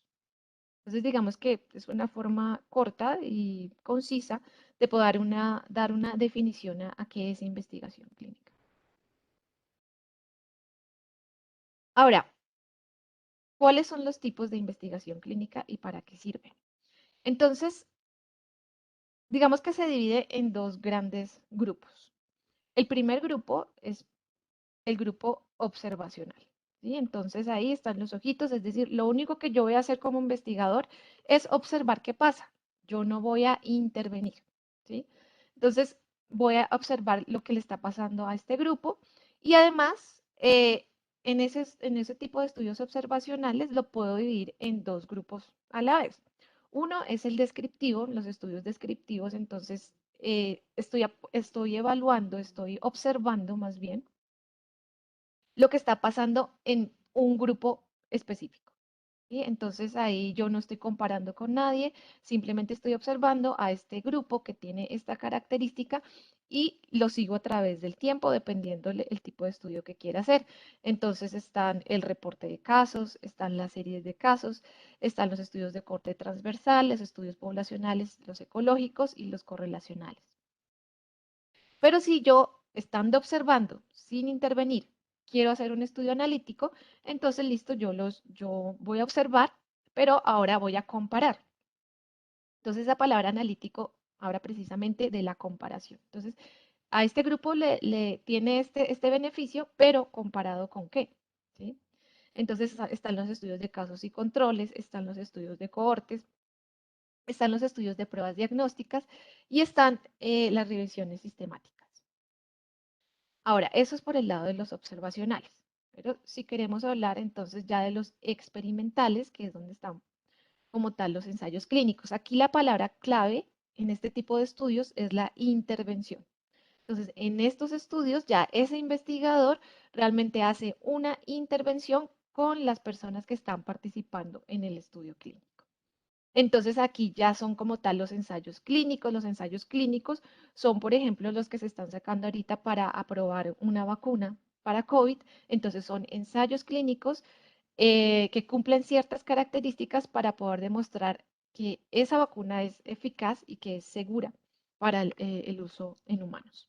Entonces, digamos que es una forma corta y concisa de poder dar una definición a qué es investigación clínica. Ahora, ¿cuáles son los tipos de investigación clínica y para qué sirven? Entonces, digamos que se divide en dos grandes grupos. El primer grupo es el grupo observacional, ¿sí? Entonces ahí están los ojitos, es decir, lo único que yo voy a hacer como investigador es observar qué pasa. Yo no voy a intervenir, ¿sí? Entonces voy a observar lo que le está pasando a este grupo y además en ese tipo de estudios observacionales lo puedo dividir en dos grupos a la vez. Uno es el descriptivo, los estudios descriptivos, entonces estoy evaluando, estoy observando más bien lo que está pasando en un grupo específico. ¿Sí? Entonces ahí yo no estoy comparando con nadie, simplemente estoy observando a este grupo que tiene esta característica y lo sigo a través del tiempo, dependiendo el tipo de estudio que quiera hacer. Entonces están el reporte de casos, están las series de casos, están los estudios de corte transversal, los estudios poblacionales, los ecológicos y los correlacionales. Pero si yo, estando observando, sin intervenir, quiero hacer un estudio analítico, entonces listo, yo voy a observar, pero ahora voy a comparar. Entonces la palabra analítico habla precisamente de la comparación. Entonces, a este grupo le tiene este beneficio, pero comparado con qué, ¿sí? Entonces están los estudios de casos y controles, están los estudios de cohortes, están los estudios de pruebas diagnósticas y están las revisiones sistemáticas. Ahora, eso es por el lado de los observacionales. Pero si queremos hablar entonces ya de los experimentales, que es donde están como tal los ensayos clínicos. Aquí la palabra clave en este tipo de estudios es la intervención. Entonces, en estos estudios ya ese investigador realmente hace una intervención con las personas que están participando en el estudio clínico. Entonces, aquí ya son como tal los ensayos clínicos. Los ensayos clínicos son, por ejemplo, los que se están sacando ahorita para aprobar una vacuna para COVID. Entonces, son ensayos clínicos que cumplen ciertas características para poder demostrar que esa vacuna es eficaz y que es segura para el uso en humanos.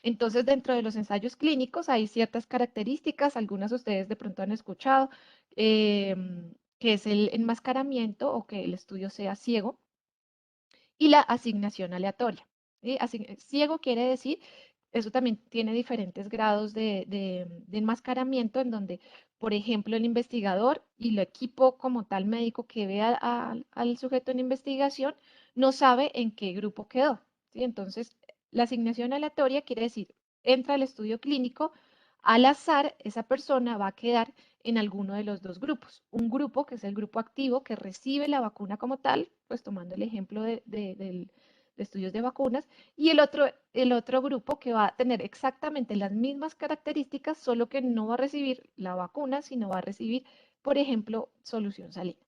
Entonces, dentro de los ensayos clínicos hay ciertas características, algunas de ustedes de pronto han escuchado, que es el enmascaramiento o que el estudio sea ciego y la asignación aleatoria. ¿Sí? Ciego quiere decir, eso también tiene diferentes grados de enmascaramiento en donde, por ejemplo, el investigador y el equipo como tal médico que ve al sujeto en investigación no sabe en qué grupo quedó. ¿Sí? Entonces, la asignación aleatoria quiere decir, entra al estudio clínico, al azar, esa persona va a quedar en alguno de los dos grupos. Un grupo que es el grupo activo que recibe la vacuna como tal, pues tomando el ejemplo de estudios de vacunas, y el otro grupo que va a tener exactamente las mismas características, solo que no va a recibir la vacuna, sino va a recibir, por ejemplo, solución salina.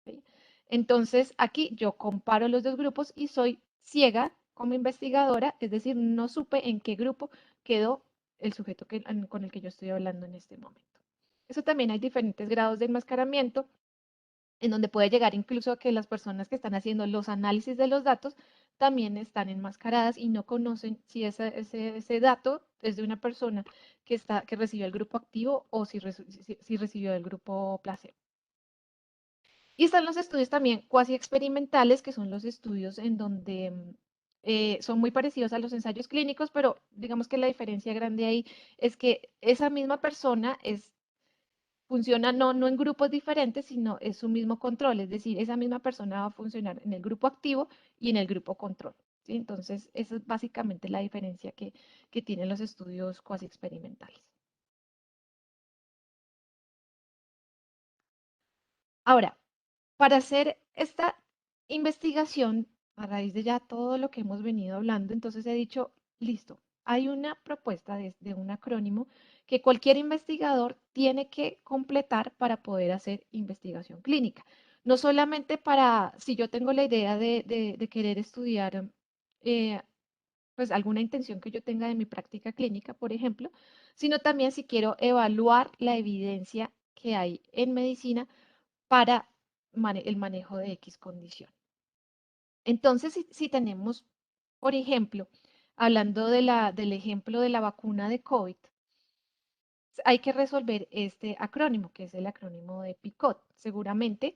¿Sí? Entonces, aquí yo comparo los dos grupos y soy ciega como investigadora, es decir, no supe en qué grupo quedó el sujeto con el que yo estoy hablando en este momento. Eso también hay diferentes grados de enmascaramiento, en donde puede llegar incluso a que las personas que están haciendo los análisis de los datos también están enmascaradas y no conocen si ese dato es de una persona que recibió el grupo activo o si recibió el grupo placebo. Y están los estudios también cuasi experimentales, que son los estudios en donde son muy parecidos a los ensayos clínicos, pero digamos que la diferencia grande ahí es que esa misma persona funciona no en grupos diferentes, sino es su mismo control, es decir, esa misma persona va a funcionar en el grupo activo y en el grupo control. ¿Sí? Entonces, esa es básicamente la diferencia que tienen los estudios cuasi experimentales. Ahora, para hacer esta investigación, a raíz de ya todo lo que hemos venido hablando, entonces he dicho, listo, hay una propuesta de un acrónimo que cualquier investigador tiene que completar para poder hacer investigación clínica. No solamente para, si yo tengo la idea de querer estudiar, eh, pues alguna intención que yo tenga de mi práctica clínica, por ejemplo, sino también si quiero evaluar la evidencia que hay en medicina para el manejo de X condición. Entonces, si tenemos, por ejemplo, hablando del ejemplo de la vacuna de COVID, hay que resolver este acrónimo, que es el acrónimo de PICOT. Seguramente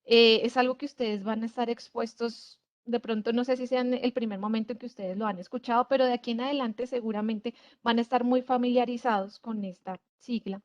es algo que ustedes van a estar expuestos, de pronto no sé si sea el primer momento en que ustedes lo han escuchado, pero de aquí en adelante seguramente van a estar muy familiarizados con esta sigla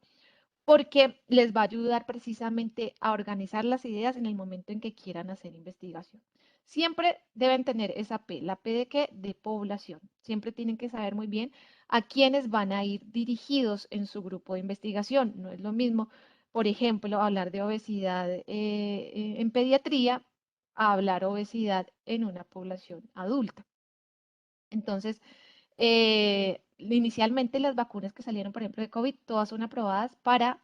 porque les va a ayudar precisamente a organizar las ideas en el momento en que quieran hacer investigación. Siempre deben tener esa P. ¿La P de qué? De población. Siempre tienen que saber muy bien a quiénes van a ir dirigidos en su grupo de investigación. No es lo mismo, por ejemplo, hablar de obesidad en pediatría a hablar obesidad en una población adulta. Entonces, inicialmente las vacunas que salieron, por ejemplo, de COVID, todas son aprobadas para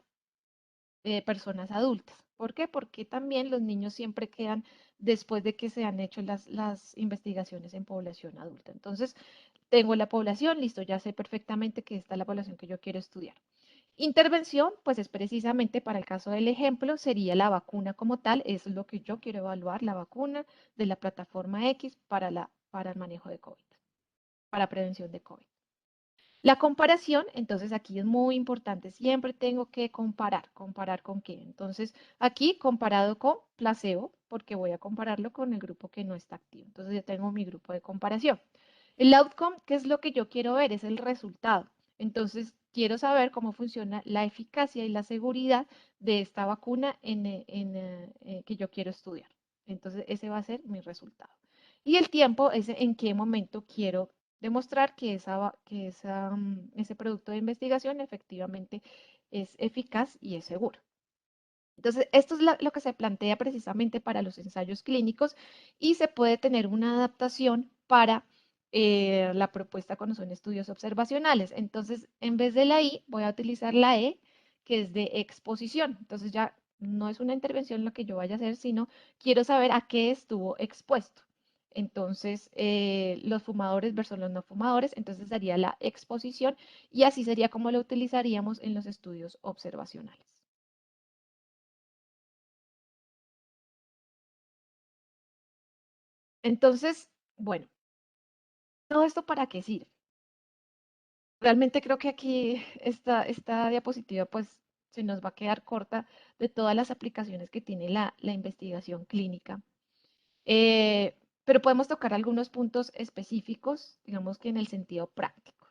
personas adultas. ¿Por qué? Porque también los niños siempre quedan después de que se han hecho las investigaciones en población adulta. Entonces, tengo la población, listo, ya sé perfectamente que esta es la población que yo quiero estudiar. Intervención, pues es precisamente para el caso del ejemplo, sería la vacuna como tal, es lo que yo quiero evaluar, la vacuna de la plataforma X para el manejo de COVID, para prevención de COVID. La comparación, entonces aquí es muy importante, siempre tengo que comparar con qué. Entonces aquí comparado con placebo, porque voy a compararlo con el grupo que no está activo. Entonces yo tengo mi grupo de comparación. El outcome, ¿qué es lo que yo quiero ver? Es el resultado. Entonces quiero saber cómo funciona la eficacia y la seguridad de esta vacuna que yo quiero estudiar. Entonces, ese va a ser mi resultado. Y el tiempo es en qué momento quiero demostrar que ese producto de investigación efectivamente es eficaz y es seguro. Entonces, esto es lo que se plantea precisamente para los ensayos clínicos y se puede tener una adaptación para la propuesta cuando son estudios observacionales. Entonces, en vez de la I, voy a utilizar la E, que es de exposición. Entonces, ya no es una intervención lo que yo vaya a hacer, sino quiero saber a qué estuvo expuesto. Entonces, los fumadores versus los no fumadores, entonces daría la exposición y así sería como lo utilizaríamos en los estudios observacionales. Entonces, bueno, ¿todo esto para qué sirve? Realmente creo que aquí esta diapositiva pues se nos va a quedar corta de todas las aplicaciones que tiene la investigación clínica. Pero podemos tocar algunos puntos específicos, digamos que en el sentido práctico.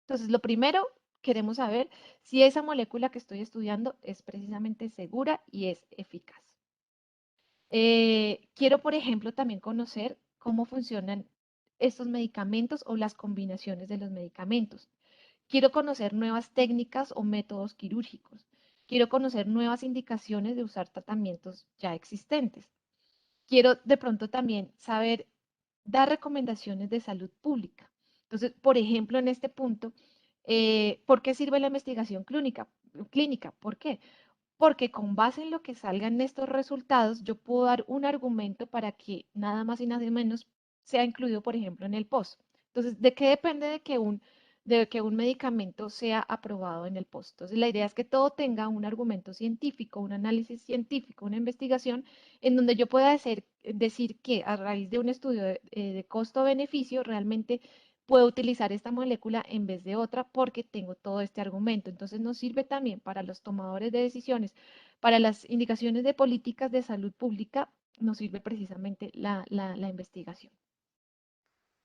Entonces, lo primero, queremos saber si esa molécula que estoy estudiando es precisamente segura y es eficaz. Quiero, por ejemplo, también conocer cómo funcionan estos medicamentos o las combinaciones de los medicamentos. Quiero conocer nuevas técnicas o métodos quirúrgicos. Quiero conocer nuevas indicaciones de usar tratamientos ya existentes. Quiero de pronto también saber dar recomendaciones de salud pública. Entonces, por ejemplo, en este punto, ¿por qué sirve la investigación clínica? ¿Por qué? Porque con base en lo que salgan estos resultados, yo puedo dar un argumento para que nada más y nada menos sea incluido, por ejemplo, en el post. Entonces, ¿de qué depende de que un medicamento sea aprobado en el post? Entonces, la idea es que todo tenga un argumento científico, un análisis científico, una investigación en donde yo pueda decir que a raíz de un estudio de costo-beneficio, realmente puedo utilizar esta molécula en vez de otra porque tengo todo este argumento. Entonces nos sirve también para los tomadores de decisiones, para las indicaciones de políticas de salud pública, nos sirve precisamente la investigación.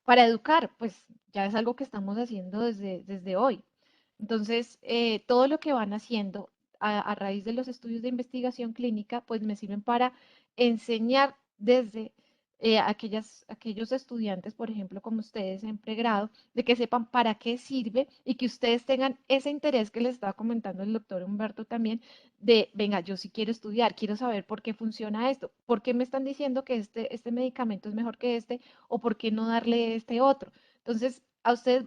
Para educar, pues ya es algo que estamos haciendo desde hoy. Entonces, todo lo que van haciendo a raíz de los estudios de investigación clínica, pues me sirven para enseñar desde aquellos estudiantes, por ejemplo, como ustedes en pregrado, de que sepan para qué sirve y que ustedes tengan ese interés que les estaba comentando el doctor Humberto también, de, venga, yo sí quiero estudiar, quiero saber por qué funciona esto, por qué me están diciendo que este medicamento es mejor que este o por qué no darle este otro. Entonces,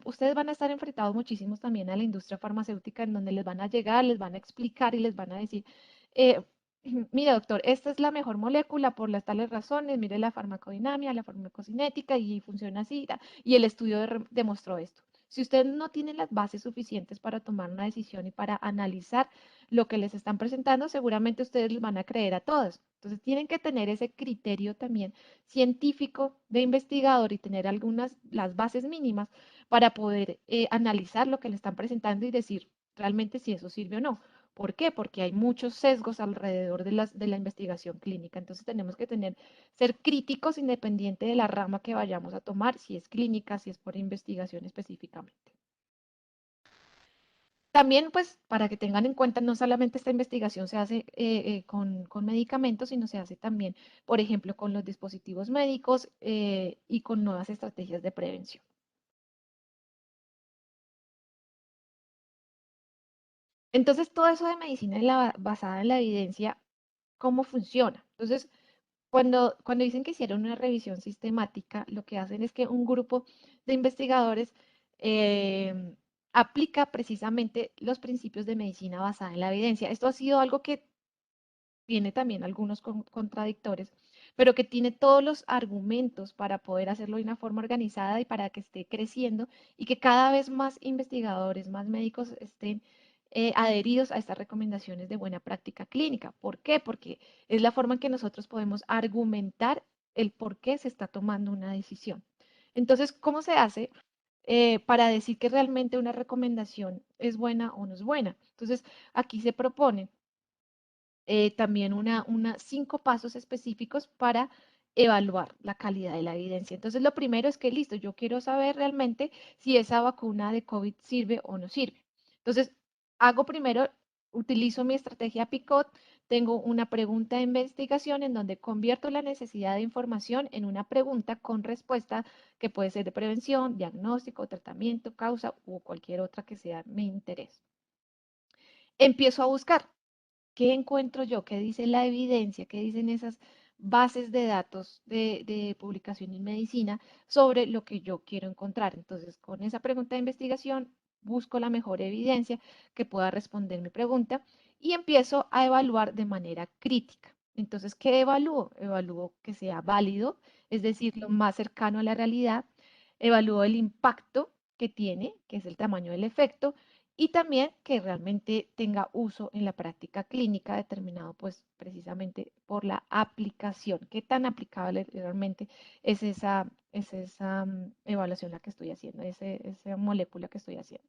ustedes van a estar enfrentados muchísimos también a la industria farmacéutica en donde les van a llegar, les van a explicar y les van a decir, eh, mire doctor, esta es la mejor molécula por las tales razones, mire la farmacodinámica, la farmacocinética y funciona así, y el estudio demostró esto. Si ustedes no tienen las bases suficientes para tomar una decisión y para analizar lo que les están presentando, seguramente ustedes les van a creer a todos. Entonces tienen que tener ese criterio también científico de investigador y tener las bases mínimas para poder analizar lo que le están presentando y decir realmente si eso sirve o no. ¿Por qué? Porque hay muchos sesgos alrededor de la investigación clínica. Entonces tenemos que ser críticos independiente de la rama que vayamos a tomar, si es clínica, si es por investigación específicamente. También, pues, para que tengan en cuenta, no solamente esta investigación se hace con medicamentos, sino se hace también, por ejemplo, con los dispositivos médicos y con nuevas estrategias de prevención. Entonces, todo eso de medicina basada en la evidencia, ¿cómo funciona? Entonces, cuando dicen que hicieron una revisión sistemática, lo que hacen es que un grupo de investigadores em, aplica precisamente los principios de medicina basada en la evidencia. Esto ha sido algo que tiene también algunos contradictores, pero que tiene todos los argumentos para poder hacerlo de una forma organizada y para que esté creciendo y que cada vez más investigadores, más médicos estén adheridos a estas recomendaciones de buena práctica clínica. ¿Por qué? Porque es la forma en que nosotros podemos argumentar el por qué se está tomando una decisión. Entonces, ¿cómo se hace? Para decir que realmente una recomendación es buena o no es buena. Entonces, aquí se propone también 5 pasos específicos para evaluar la calidad de la evidencia. Entonces, lo primero es que, listo, yo quiero saber realmente si esa vacuna de COVID sirve o no sirve. Entonces, utilizo mi estrategia PICOT tengo una pregunta de investigación en donde convierto la necesidad de información en una pregunta con respuesta que puede ser de prevención, diagnóstico, tratamiento, causa o cualquier otra que sea mi interés. Empiezo a buscar. ¿Qué encuentro yo? ¿Qué dice la evidencia? ¿Qué dicen esas bases de datos de publicación en medicina sobre lo que yo quiero encontrar? Entonces, con esa pregunta de investigación, busco la mejor evidencia que pueda responder mi pregunta y empiezo a evaluar de manera crítica. Entonces, ¿qué evalúo? Evalúo que sea válido, es decir, lo más cercano a la realidad. Evalúo el impacto que tiene, que es el tamaño del efecto, y también que realmente tenga uso en la práctica clínica determinado pues precisamente por la aplicación. ¿Qué tan aplicable realmente es esa evaluación la que estoy haciendo, esa molécula que estoy haciendo?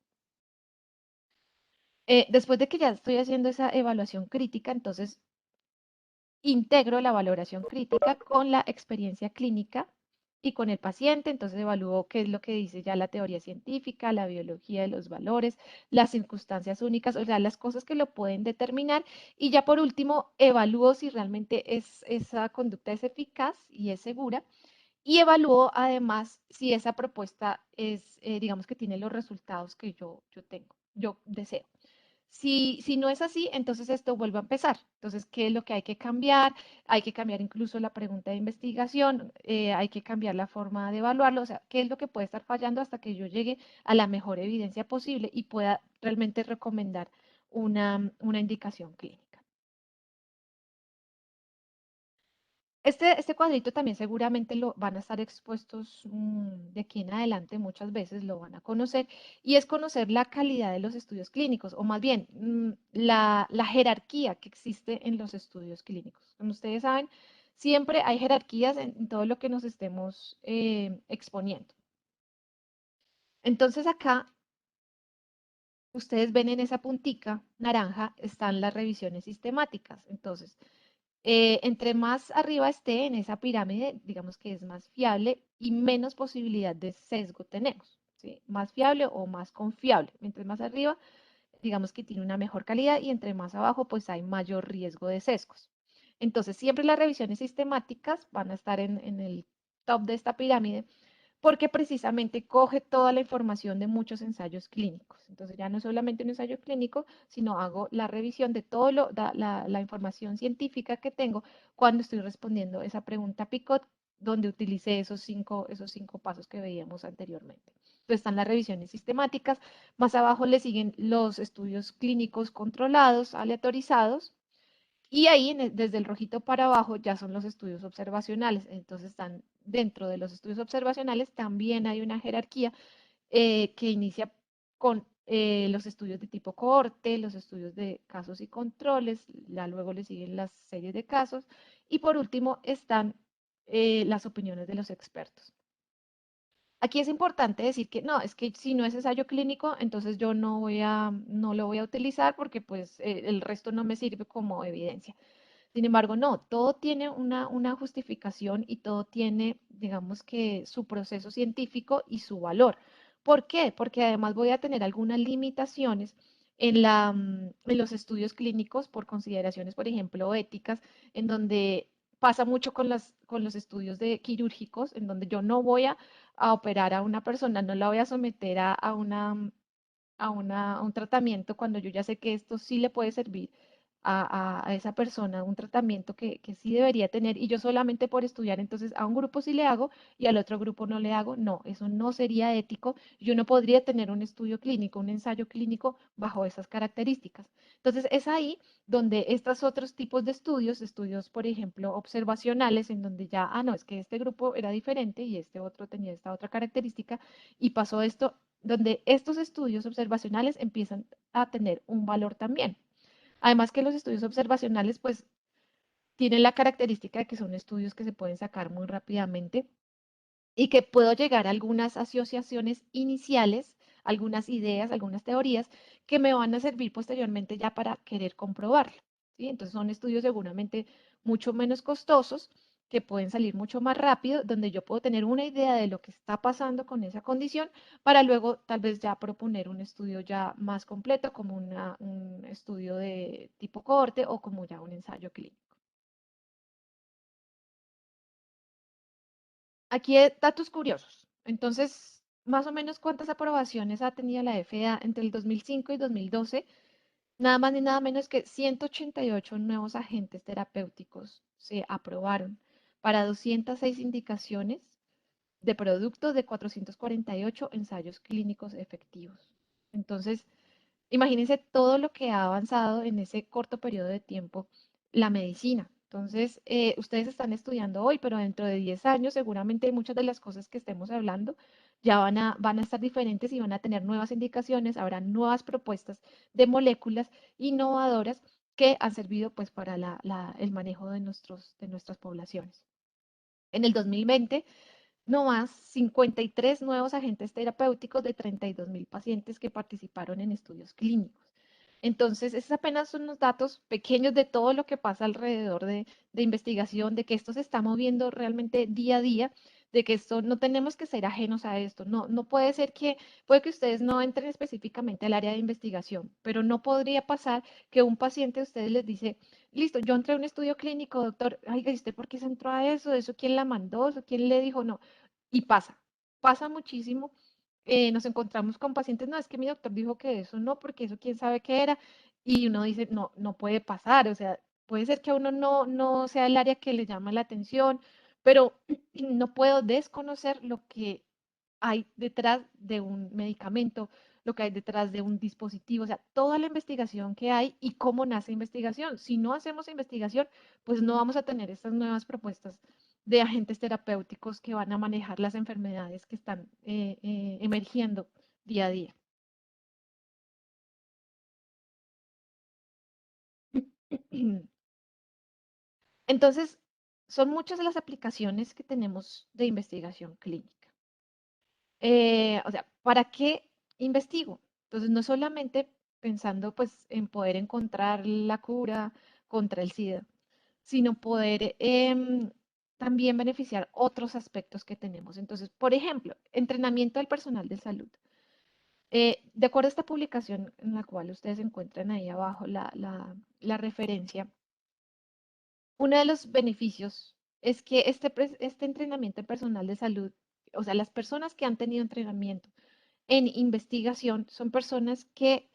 Después de que ya estoy haciendo esa evaluación crítica, entonces integro la valoración crítica con la experiencia clínica y con el paciente, entonces evalúo qué es lo que dice ya la teoría científica, la biología de los valores, las circunstancias únicas, o sea, las cosas que lo pueden determinar. Y ya por último, evalúo si realmente esa conducta es eficaz y es segura. Y evalúo además si esa propuesta es, digamos que tiene los resultados que yo tengo, yo deseo. Si no es así, entonces esto vuelve a empezar. Entonces, ¿qué es lo que hay que cambiar? Hay que cambiar incluso la pregunta de investigación, hay que cambiar la forma de evaluarlo, o sea, ¿qué es lo que puede estar fallando hasta que yo llegue a la mejor evidencia posible y pueda realmente recomendar una indicación clínica? Este cuadrito también seguramente lo van a estar expuestos de aquí en adelante, muchas veces lo van a conocer, y es conocer la calidad de los estudios clínicos, o más bien la jerarquía que existe en los estudios clínicos. Como ustedes saben, siempre hay jerarquías en todo lo que nos estemos exponiendo. Entonces acá, ustedes ven en esa puntica naranja, están las revisiones sistemáticas. Entonces, entre más arriba esté en esa pirámide, digamos que es más fiable y menos posibilidad de sesgo tenemos, ¿sí? Más fiable o más confiable. Mientras más arriba, digamos que tiene una mejor calidad y entre más abajo, pues hay mayor riesgo de sesgos. Entonces, siempre las revisiones sistemáticas van a estar en el top de esta pirámide porque precisamente coge toda la información de muchos ensayos clínicos. Entonces ya no es solamente un ensayo clínico, sino hago la revisión de toda la información científica que tengo cuando estoy respondiendo esa pregunta PICOT, donde utilicé esos cinco pasos que veíamos anteriormente. Entonces están las revisiones sistemáticas, más abajo le siguen los estudios clínicos controlados, aleatorizados, y ahí, desde el rojito para abajo, ya son los estudios observacionales. Entonces, están dentro de los estudios observacionales, también hay una jerarquía que inicia con los estudios de tipo cohorte, los estudios de casos y controles, ya luego le siguen las series de casos, y por último están las opiniones de los expertos. Aquí es importante decir que no, es que si no es ensayo clínico, entonces yo no lo voy a utilizar porque pues el resto no me sirve como evidencia. Sin embargo, no, todo tiene una justificación y todo tiene, digamos que, su proceso científico y su valor. ¿Por qué? Porque además voy a tener algunas limitaciones en los estudios clínicos por consideraciones, por ejemplo, éticas, en donde pasa mucho con los estudios de quirúrgicos, en donde yo no voy a operar a una persona, no la voy a someter a un tratamiento cuando yo ya sé que esto sí le puede servir a esa persona, un tratamiento que sí debería tener y yo solamente por estudiar, entonces a un grupo sí le hago y al otro grupo no le hago. No, eso no sería ético. Yo no podría tener un estudio clínico, un ensayo clínico bajo esas características. Entonces es ahí donde estos otros tipos de estudios, por ejemplo, observacionales, en donde ya, no, es que este grupo era diferente y este otro tenía esta otra característica y pasó esto, donde estos estudios observacionales empiezan a tener un valor también. Además que los estudios observacionales, pues, tienen la característica de que son estudios que se pueden sacar muy rápidamente y que puedo llegar a algunas asociaciones iniciales, algunas ideas, algunas teorías que me van a servir posteriormente ya para querer comprobarlo, ¿sí? Entonces son estudios seguramente mucho menos costosos que pueden salir mucho más rápido, donde yo puedo tener una idea de lo que está pasando con esa condición para luego tal vez ya proponer un estudio ya más completo, como un estudio de tipo cohorte o como ya un ensayo clínico. Aquí datos curiosos. Entonces, más o menos cuántas aprobaciones ha tenido la FDA entre el 2005 y 2012. Nada más ni nada menos que 188 nuevos agentes terapéuticos se aprobaron para 206 indicaciones de productos de 448 ensayos clínicos efectivos. Entonces, imagínense todo lo que ha avanzado en ese corto periodo de tiempo la medicina. Entonces, ustedes están estudiando hoy, pero dentro de 10 años seguramente muchas de las cosas que estemos hablando ya van a estar diferentes y van a tener nuevas indicaciones, habrá nuevas propuestas de moléculas innovadoras que han servido pues para el manejo de nuestras poblaciones. En el 2020 no más 53 nuevos agentes terapéuticos de 32.000 pacientes que participaron en estudios clínicos. Entonces, esos apenas son unos datos pequeños de todo lo que pasa alrededor de investigación, de que esto se está moviendo realmente día a día, de que esto no tenemos que ser ajenos a esto. No, no puede que ustedes no entren específicamente al área de investigación, pero no podría pasar que un paciente a ustedes les dice, listo, yo entré a un estudio clínico, doctor, ay, ¿y usted por qué se entró a eso? ¿Eso quién la mandó? ¿Eso quién le dijo? No, y pasa muchísimo. Nos encontramos con pacientes, no, es que mi doctor dijo que eso no, porque eso quién sabe qué era, y uno dice, no, no puede pasar, o sea, puede ser que a uno no sea el área que le llama la atención, pero no puedo desconocer lo que hay detrás de un medicamento, lo que hay detrás de un dispositivo, o sea, toda la investigación que hay y cómo nace investigación. Si no hacemos investigación, pues no vamos a tener estas nuevas propuestas de agentes terapéuticos que van a manejar las enfermedades que están emergiendo día a día. Entonces, son muchas de las aplicaciones que tenemos de investigación clínica. O sea, ¿para qué investigo? Entonces, no solamente pensando pues en poder encontrar la cura contra el SIDA, sino poder también beneficiar otros aspectos que tenemos. Entonces, por ejemplo, entrenamiento del personal de salud. De acuerdo a esta publicación en la cual ustedes encuentran ahí abajo la referencia, uno de los beneficios es que este entrenamiento del personal de salud, o sea, las personas que han tenido entrenamiento en investigación son personas que,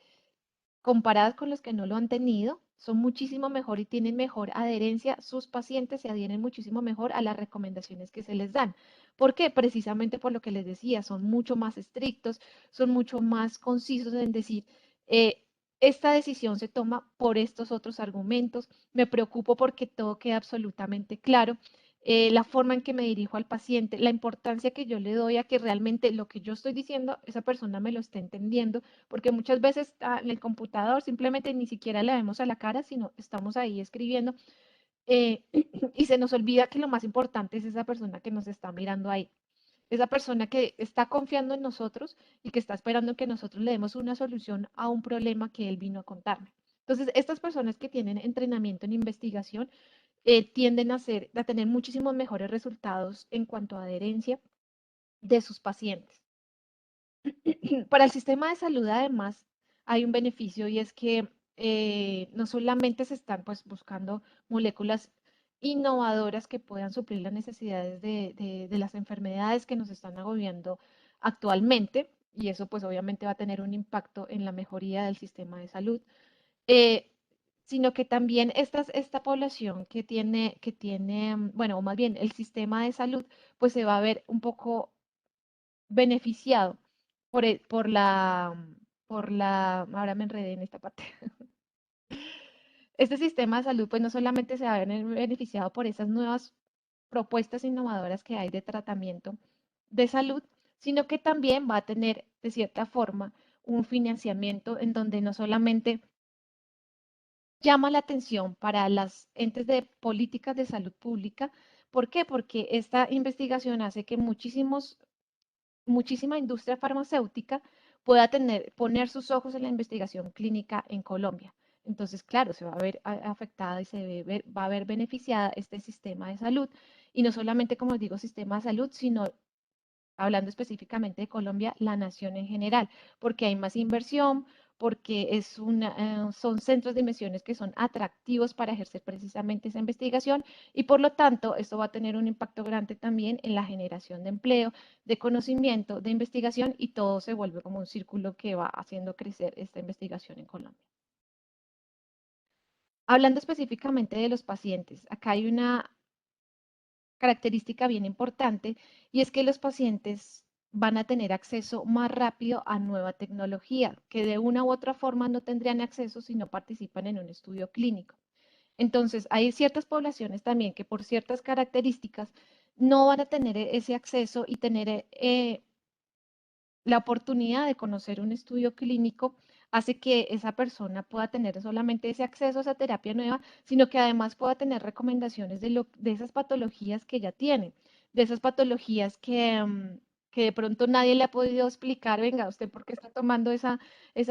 comparadas con los que no lo han tenido, son muchísimo mejor y tienen mejor adherencia. Sus pacientes se adhieren muchísimo mejor a las recomendaciones que se les dan. ¿Por qué? Precisamente por lo que les decía, son mucho más estrictos, son mucho más concisos en decir, eh, esta decisión se toma por estos otros argumentos, me preocupo porque todo queda absolutamente claro. La forma en que me dirijo al paciente, la importancia que yo le doy a que realmente lo que yo estoy diciendo, esa persona me lo esté entendiendo, porque muchas veces en el computador simplemente ni siquiera le vemos a la cara, sino estamos ahí escribiendo eh, y se nos olvida que lo más importante es esa persona que nos está mirando ahí, esa persona que está confiando en nosotros y que está esperando que nosotros le demos una solución a un problema que él vino a contarme. Entonces, estas personas que tienen entrenamiento en investigación tienden a tener muchísimos mejores resultados en cuanto a adherencia de sus pacientes. Para el sistema de salud, además, hay un beneficio y es que no solamente se están pues, buscando moléculas innovadoras que puedan suplir las necesidades de las enfermedades que nos están agobiando actualmente, y eso pues obviamente va a tener un impacto en la mejoría del sistema de salud, eh, sino que también esta población bueno, o más bien el sistema de salud, pues se va a ver un poco beneficiado ahora me enredé en esta parte. Este sistema de salud, pues no solamente se va a ver beneficiado por esas nuevas propuestas innovadoras que hay de tratamiento de salud, sino que también va a tener, de cierta forma, un financiamiento en donde no solamente llama la atención para las entes de políticas de salud pública. ¿Por qué? Porque esta investigación hace que muchísima industria farmacéutica pueda poner sus ojos en la investigación clínica en Colombia. Entonces, claro, se va a ver afectada y va a ver beneficiada este sistema de salud. y no solamente, como digo, sistema de salud, sino hablando específicamente de Colombia, la nación en general, porque hay más inversión, porque son centros de inversiones que son atractivos para ejercer precisamente esa investigación y por lo tanto esto va a tener un impacto grande también en la generación de empleo, de conocimiento, de investigación y todo se vuelve como un círculo que va haciendo crecer esta investigación en Colombia. Hablando específicamente de los pacientes, acá hay una característica bien importante y es que los pacientes van a tener acceso más rápido a nueva tecnología, que de una u otra forma no tendrían acceso si no participan en un estudio clínico. Entonces, hay ciertas poblaciones también que por ciertas características no van a tener ese acceso y tener la oportunidad de conocer un estudio clínico hace que esa persona pueda tener solamente ese acceso a esa terapia nueva, sino que además pueda tener recomendaciones de esas patologías que ya tiene, de esas patologías que de pronto nadie le ha podido explicar, venga, usted por qué está tomando esa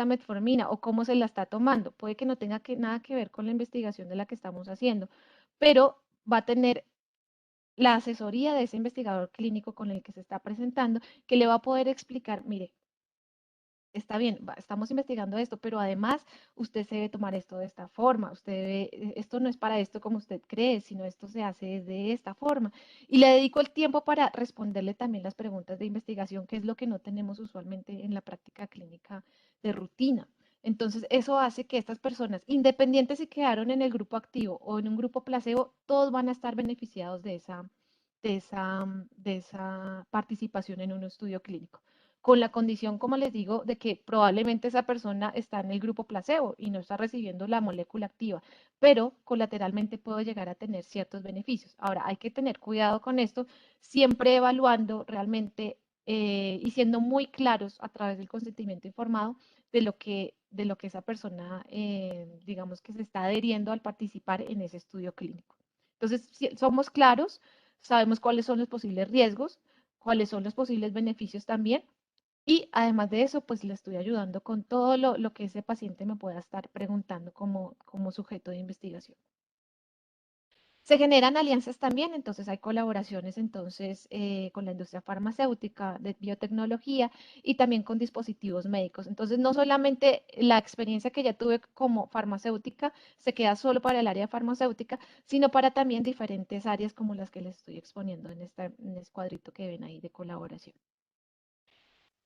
metformina o cómo se la está tomando. Puede que no tenga nada que ver con la investigación de la que estamos haciendo, pero va a tener la asesoría de ese investigador clínico con el que se está presentando, que le va a poder explicar, mire, está bien, estamos investigando esto, pero además usted se debe tomar esto de esta forma, esto no es para esto como usted cree, sino esto se hace de esta forma. Y le dedico el tiempo para responderle también las preguntas de investigación, que es lo que no tenemos usualmente en la práctica clínica de rutina. Entonces, eso hace que estas personas, independientes si quedaron en el grupo activo o en un grupo placebo, todos van a estar beneficiados de esa participación en un estudio clínico con la condición, como les digo, de que probablemente esa persona está en el grupo placebo y no está recibiendo la molécula activa, pero colateralmente puede llegar a tener ciertos beneficios. Ahora, hay que tener cuidado con esto, siempre evaluando realmente y siendo muy claros a través del consentimiento informado de lo que esa persona, digamos que se está adheriendo al participar en ese estudio clínico. Entonces, si somos claros, sabemos cuáles son los posibles riesgos, cuáles son los posibles beneficios también y además de eso, pues le estoy ayudando con todo lo que ese paciente me pueda estar preguntando como sujeto de investigación. Se generan alianzas también, entonces hay colaboraciones entonces con la industria farmacéutica, de biotecnología y también con dispositivos médicos. Entonces no solamente la experiencia que ya tuve como farmacéutica se queda solo para el área farmacéutica, sino para también diferentes áreas como las que les estoy exponiendo en este cuadrito que ven ahí de colaboración.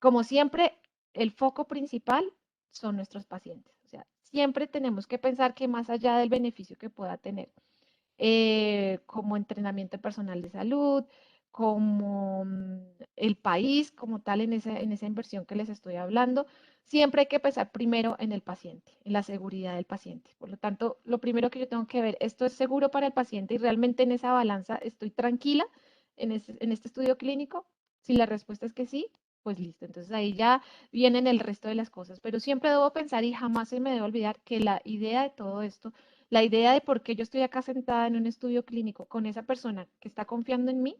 Como siempre, el foco principal son nuestros pacientes. O sea, siempre tenemos que pensar que más allá del beneficio que pueda tener, como entrenamiento personal de salud, como el país, como tal, en esa inversión que les estoy hablando, siempre hay que pensar primero en el paciente, en la seguridad del paciente. Por lo tanto, lo primero que yo tengo que ver, ¿esto es seguro para el paciente y realmente en esa balanza estoy tranquila en este estudio clínico? Si la respuesta es que sí, pues listo. Entonces ahí ya vienen el resto de las cosas. Pero siempre debo pensar y jamás se me debe olvidar que la idea de todo esto, la idea de por qué yo estoy acá sentada en un estudio clínico con esa persona que está confiando en mí,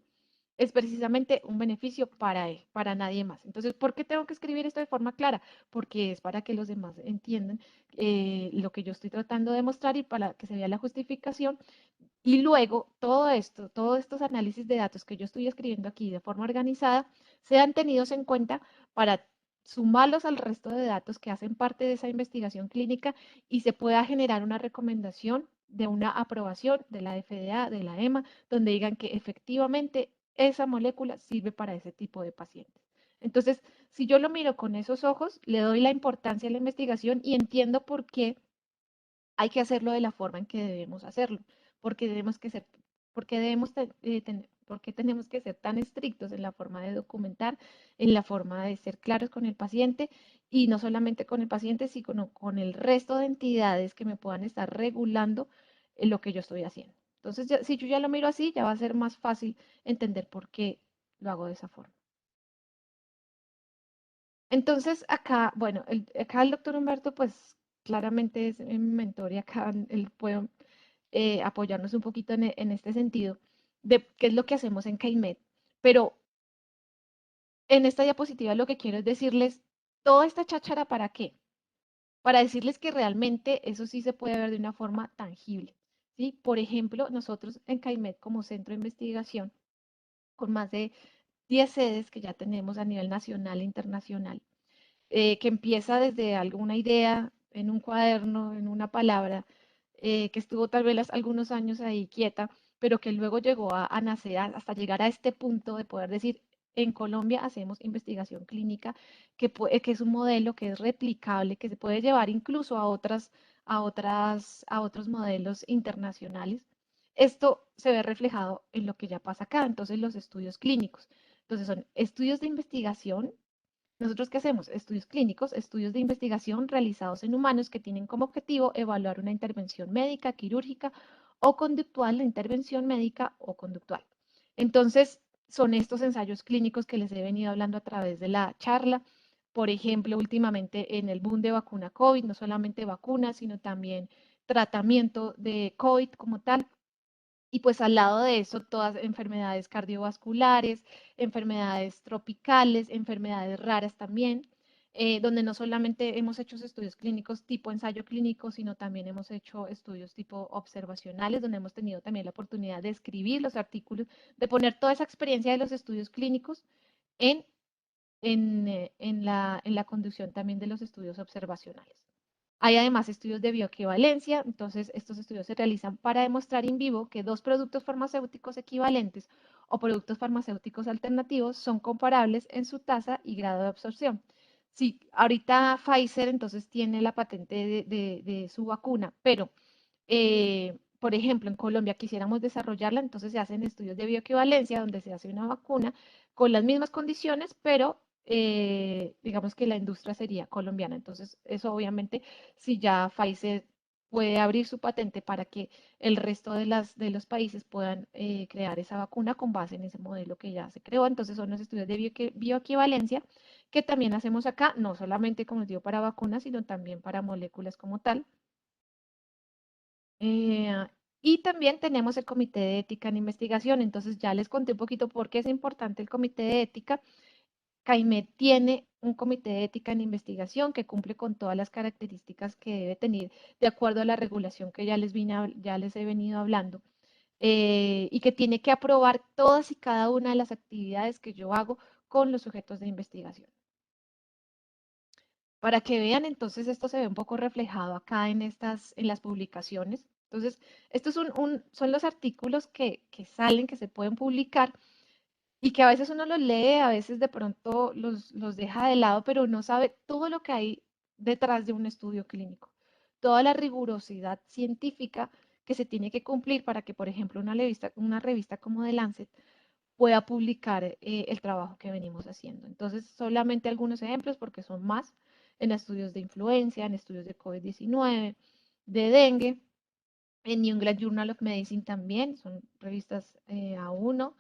es precisamente un beneficio para él, para nadie más. Entonces, ¿por qué tengo que escribir esto de forma clara? Porque es para que los demás entiendan lo que yo estoy tratando de mostrar y para que se vea la justificación y luego todo esto, todos estos análisis de datos que yo estoy escribiendo aquí de forma organizada, sean tenidos en cuenta para sumarlos al resto de datos que hacen parte de esa investigación clínica y se pueda generar una recomendación de una aprobación de la FDA, de la EMA, donde digan que efectivamente esa molécula sirve para ese tipo de pacientes. Entonces, si yo lo miro con esos ojos, le doy la importancia a la investigación y entiendo por qué hay que hacerlo de la forma en que debemos hacerlo, porque debemos que ser, porque porque tenemos que ser tan estrictos en la forma de documentar, en la forma de ser claros con el paciente y no solamente con el paciente, sino con el resto de entidades que me puedan estar regulando lo que yo estoy haciendo. Entonces, si yo ya lo miro así, ya va a ser más fácil entender por qué lo hago de esa forma. Entonces, acá, bueno, acá el doctor Humberto, pues claramente es mi mentor y acá él puede apoyarnos un poquito en este sentido de qué es lo que hacemos en CAIMED. Pero en esta diapositiva lo que quiero es decirles toda esta cháchara para qué. Para decirles que realmente eso sí se puede ver de una forma tangible. ¿sí? Por ejemplo, nosotros en CAIMED como centro de investigación, con más de 10 sedes que ya tenemos a nivel nacional e internacional, que empieza desde alguna idea en un cuaderno, en una palabra, que estuvo tal vez algunos años ahí quieta, pero que luego llegó a nacer hasta llegar a este punto de poder decir, en Colombia hacemos investigación clínica, que es un modelo que es replicable, que se puede llevar incluso a otros modelos internacionales. Esto se ve reflejado en lo que ya pasa acá, entonces los estudios clínicos. Entonces son estudios de investigación. ¿Nosotros qué hacemos? Estudios clínicos, estudios de investigación realizados en humanos que tienen como objetivo evaluar una intervención médica, quirúrgica o conductual, la intervención médica o conductual. Entonces, son estos ensayos clínicos que les he venido hablando a través de la charla. Por ejemplo, últimamente en el boom de vacuna COVID, no solamente vacunas, sino también tratamiento de COVID como tal. Y pues al lado de eso, todas enfermedades cardiovasculares, enfermedades tropicales, enfermedades raras también, donde no solamente hemos hecho estudios clínicos tipo ensayo clínico, sino también hemos hecho estudios tipo observacionales, donde hemos tenido también la oportunidad de escribir los artículos, de poner toda esa experiencia de los estudios clínicos en, en la conducción también de los estudios observacionales. Hay además estudios de bioequivalencia, entonces estos estudios se realizan para demostrar en vivo que dos productos farmacéuticos equivalentes o productos farmacéuticos alternativos son comparables en su tasa y grado de absorción. Sí, ahorita Pfizer entonces tiene la patente de su vacuna, pero por ejemplo en Colombia quisiéramos desarrollarla, entonces se hacen estudios de bioequivalencia donde se hace una vacuna con las mismas condiciones, pero digamos que la industria sería colombiana. Entonces, eso obviamente, si ya Pfizer puede abrir su patente para que el resto de los países puedan crear esa vacuna con base en ese modelo que ya se creó. Entonces, son los estudios de bioequivalencia que también hacemos acá, no solamente, como les digo, para vacunas, sino también para moléculas como tal. Eh, y también tenemos el Comité de Ética en Investigación. Entonces, ya les conté un poquito por qué es importante el Comité de Ética. CAIMED tiene un comité de ética en investigación que cumple con todas las características que debe tener de acuerdo a la regulación que ya les he venido hablando, y que tiene que aprobar todas y cada una de las actividades que yo hago con los sujetos de investigación. Para que vean, entonces esto se ve un poco reflejado acá en las publicaciones. Entonces, estos son los artículos que salen, que se pueden publicar y que a veces uno los lee, a veces de pronto los deja de lado, pero no sabe todo lo que hay detrás de un estudio clínico, toda la rigurosidad científica que se tiene que cumplir para que, por ejemplo, una revista como The Lancet pueda publicar el trabajo que venimos haciendo. Entonces, solamente algunos ejemplos, porque son más, en estudios de influenza, en estudios de COVID-19, de dengue, en New England Journal of Medicine también, son revistas A1,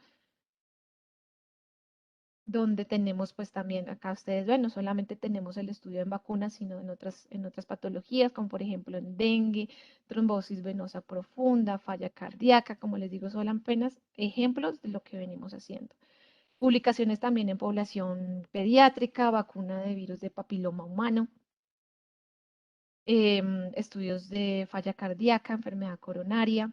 donde tenemos pues también, acá ustedes ven, no solamente tenemos el estudio en vacunas, sino en otras patologías, como por ejemplo en dengue, trombosis venosa profunda, falla cardíaca, como les digo, son apenas ejemplos de lo que venimos haciendo. Publicaciones también en población pediátrica, vacuna de virus de papiloma humano, estudios de falla cardíaca, enfermedad coronaria,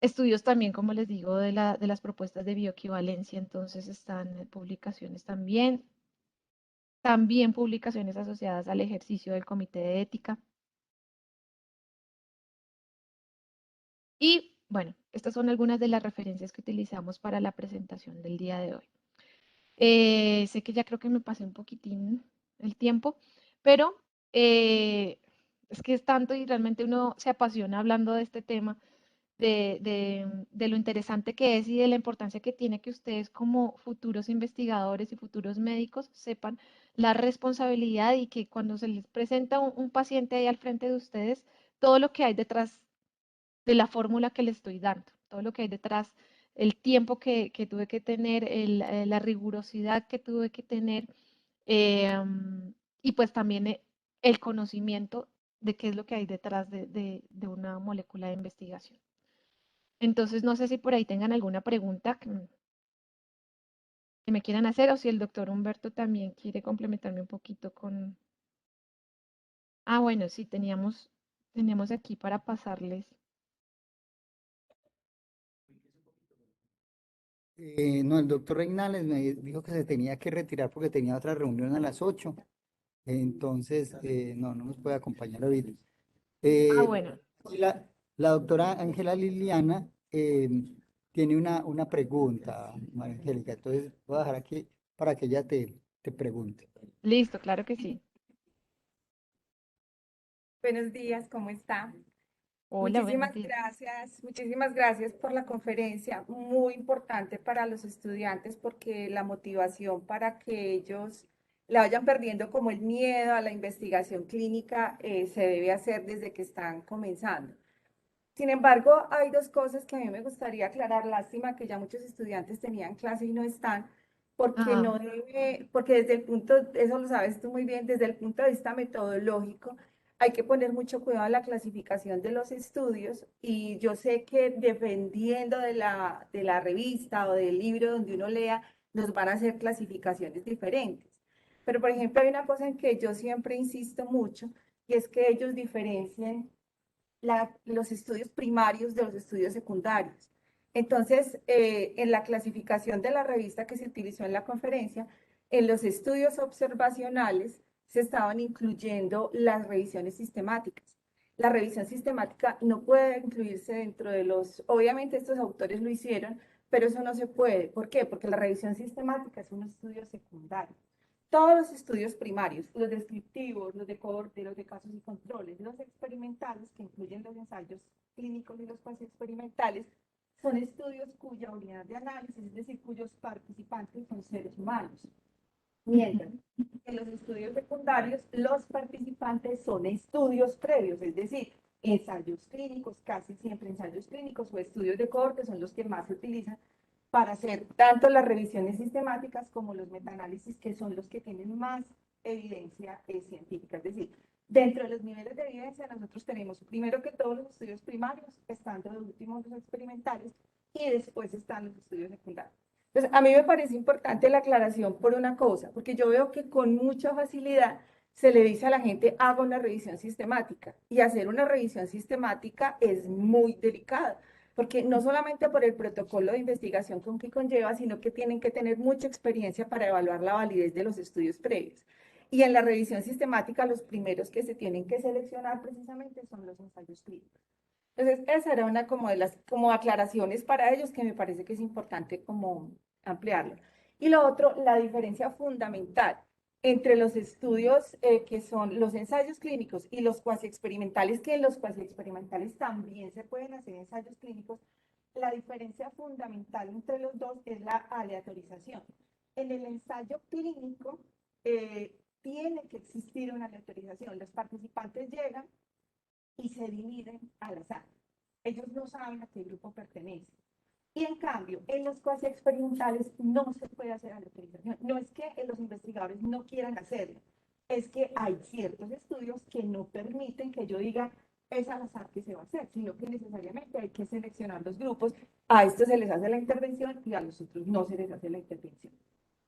estudios también, como les digo, de las propuestas de bioequivalencia, entonces están publicaciones también. También publicaciones asociadas al ejercicio del comité de ética. Y bueno, estas son algunas de las referencias que utilizamos para la presentación del día de hoy. Sé que ya creo que me pasé un poquitín el tiempo, pero es que es tanto y realmente uno se apasiona hablando de este tema, de lo interesante que es y de la importancia que tiene que ustedes como futuros investigadores y futuros médicos sepan la responsabilidad y que cuando se les presenta un paciente ahí al frente de ustedes, todo lo que hay detrás de la fórmula que le estoy dando, todo lo que hay detrás, el tiempo que tuve que tener, la rigurosidad que tuve que tener, y pues también el conocimiento de qué es lo que hay detrás de una molécula de investigación. Entonces, no sé si por ahí tengan alguna pregunta que me quieran hacer o si el doctor Humberto también quiere complementarme un poquito con... Ah, bueno, sí, tenemos aquí para pasarles. No, el doctor Reynales me dijo que se tenía que retirar porque tenía otra reunión a las 8. Entonces, no nos puede acompañar ahorita. Bueno, La doctora Ángela Liliana tiene una pregunta, María Angélica. Entonces, voy a dejar aquí para que ella te pregunte. listo, claro que sí. Buenos días, ¿cómo está? Hola, buenos días. Muchísimas gracias por la conferencia, muy importante para los estudiantes porque la motivación para que ellos la vayan perdiendo como el miedo a la investigación clínica se debe hacer desde que están comenzando. Sin embargo, hay dos cosas que a mí me gustaría aclarar. Lástima que ya muchos estudiantes tenían clase y no están, porque Ah, no debe, porque desde el punto, eso lo sabes tú muy bien, desde el punto de vista metodológico, hay que poner mucho cuidado en la clasificación de los estudios y yo sé que dependiendo de la revista o del libro donde uno lea, nos van a hacer clasificaciones diferentes. Pero, por ejemplo, hay una cosa en que yo siempre insisto mucho y es que ellos diferencien los estudios primarios de los estudios secundarios. Entonces, en la clasificación de la revista que se utilizó en la conferencia, en los estudios observacionales se estaban incluyendo las revisiones sistemáticas. La revisión sistemática no puede incluirse dentro de los, obviamente estos autores lo hicieron, pero eso no se puede. ¿Por qué? Porque la revisión sistemática es un estudio secundario. Todos los estudios primarios, los descriptivos, los de cohorte, los de casos y controles, los experimentales, que incluyen los ensayos clínicos y los cuasi experimentales, son estudios cuya unidad de análisis, es decir, cuyos participantes son seres humanos. Mientras en los estudios secundarios, los participantes son estudios previos, es decir, ensayos clínicos, casi siempre ensayos clínicos o estudios de cohorte son los que más se utilizan para hacer tanto las revisiones sistemáticas como los metaanálisis, que son los que tienen más evidencia científica. Es decir, dentro de los niveles de evidencia nosotros tenemos primero que todos los estudios primarios, estando de últimos los experimentales, y después están los estudios secundarios. Entonces, a mí me parece importante la aclaración por una cosa, porque yo veo que con mucha facilidad se le dice a la gente, haga una revisión sistemática, y hacer una revisión sistemática es muy delicado porque no solamente por el protocolo de investigación con que conlleva, sino que tienen que tener mucha experiencia para evaluar la validez de los estudios previos. Y en la revisión sistemática, los primeros que se tienen que seleccionar precisamente son los ensayos clínicos. Entonces, esa era una como de las como aclaraciones para ellos que me parece que es importante como ampliarlo. Y lo otro, la diferencia fundamental entre los estudios que son los ensayos clínicos y los cuasi experimentales, que en los cuasi experimentales también se pueden hacer ensayos clínicos, la diferencia fundamental entre los dos es la aleatorización. En el ensayo clínico tiene que existir una aleatorización. Los participantes llegan y se dividen al azar. Ellos no saben a qué grupo pertenecen. Y en cambio, en los cuasi experimentales no se puede hacer aleatorización. No es que los investigadores no quieran hacerlo, es que hay ciertos estudios que no permiten que yo diga es al azar que se va a hacer, sino que necesariamente hay que seleccionar los grupos. A estos se les hace la intervención y a los otros no se les hace la intervención.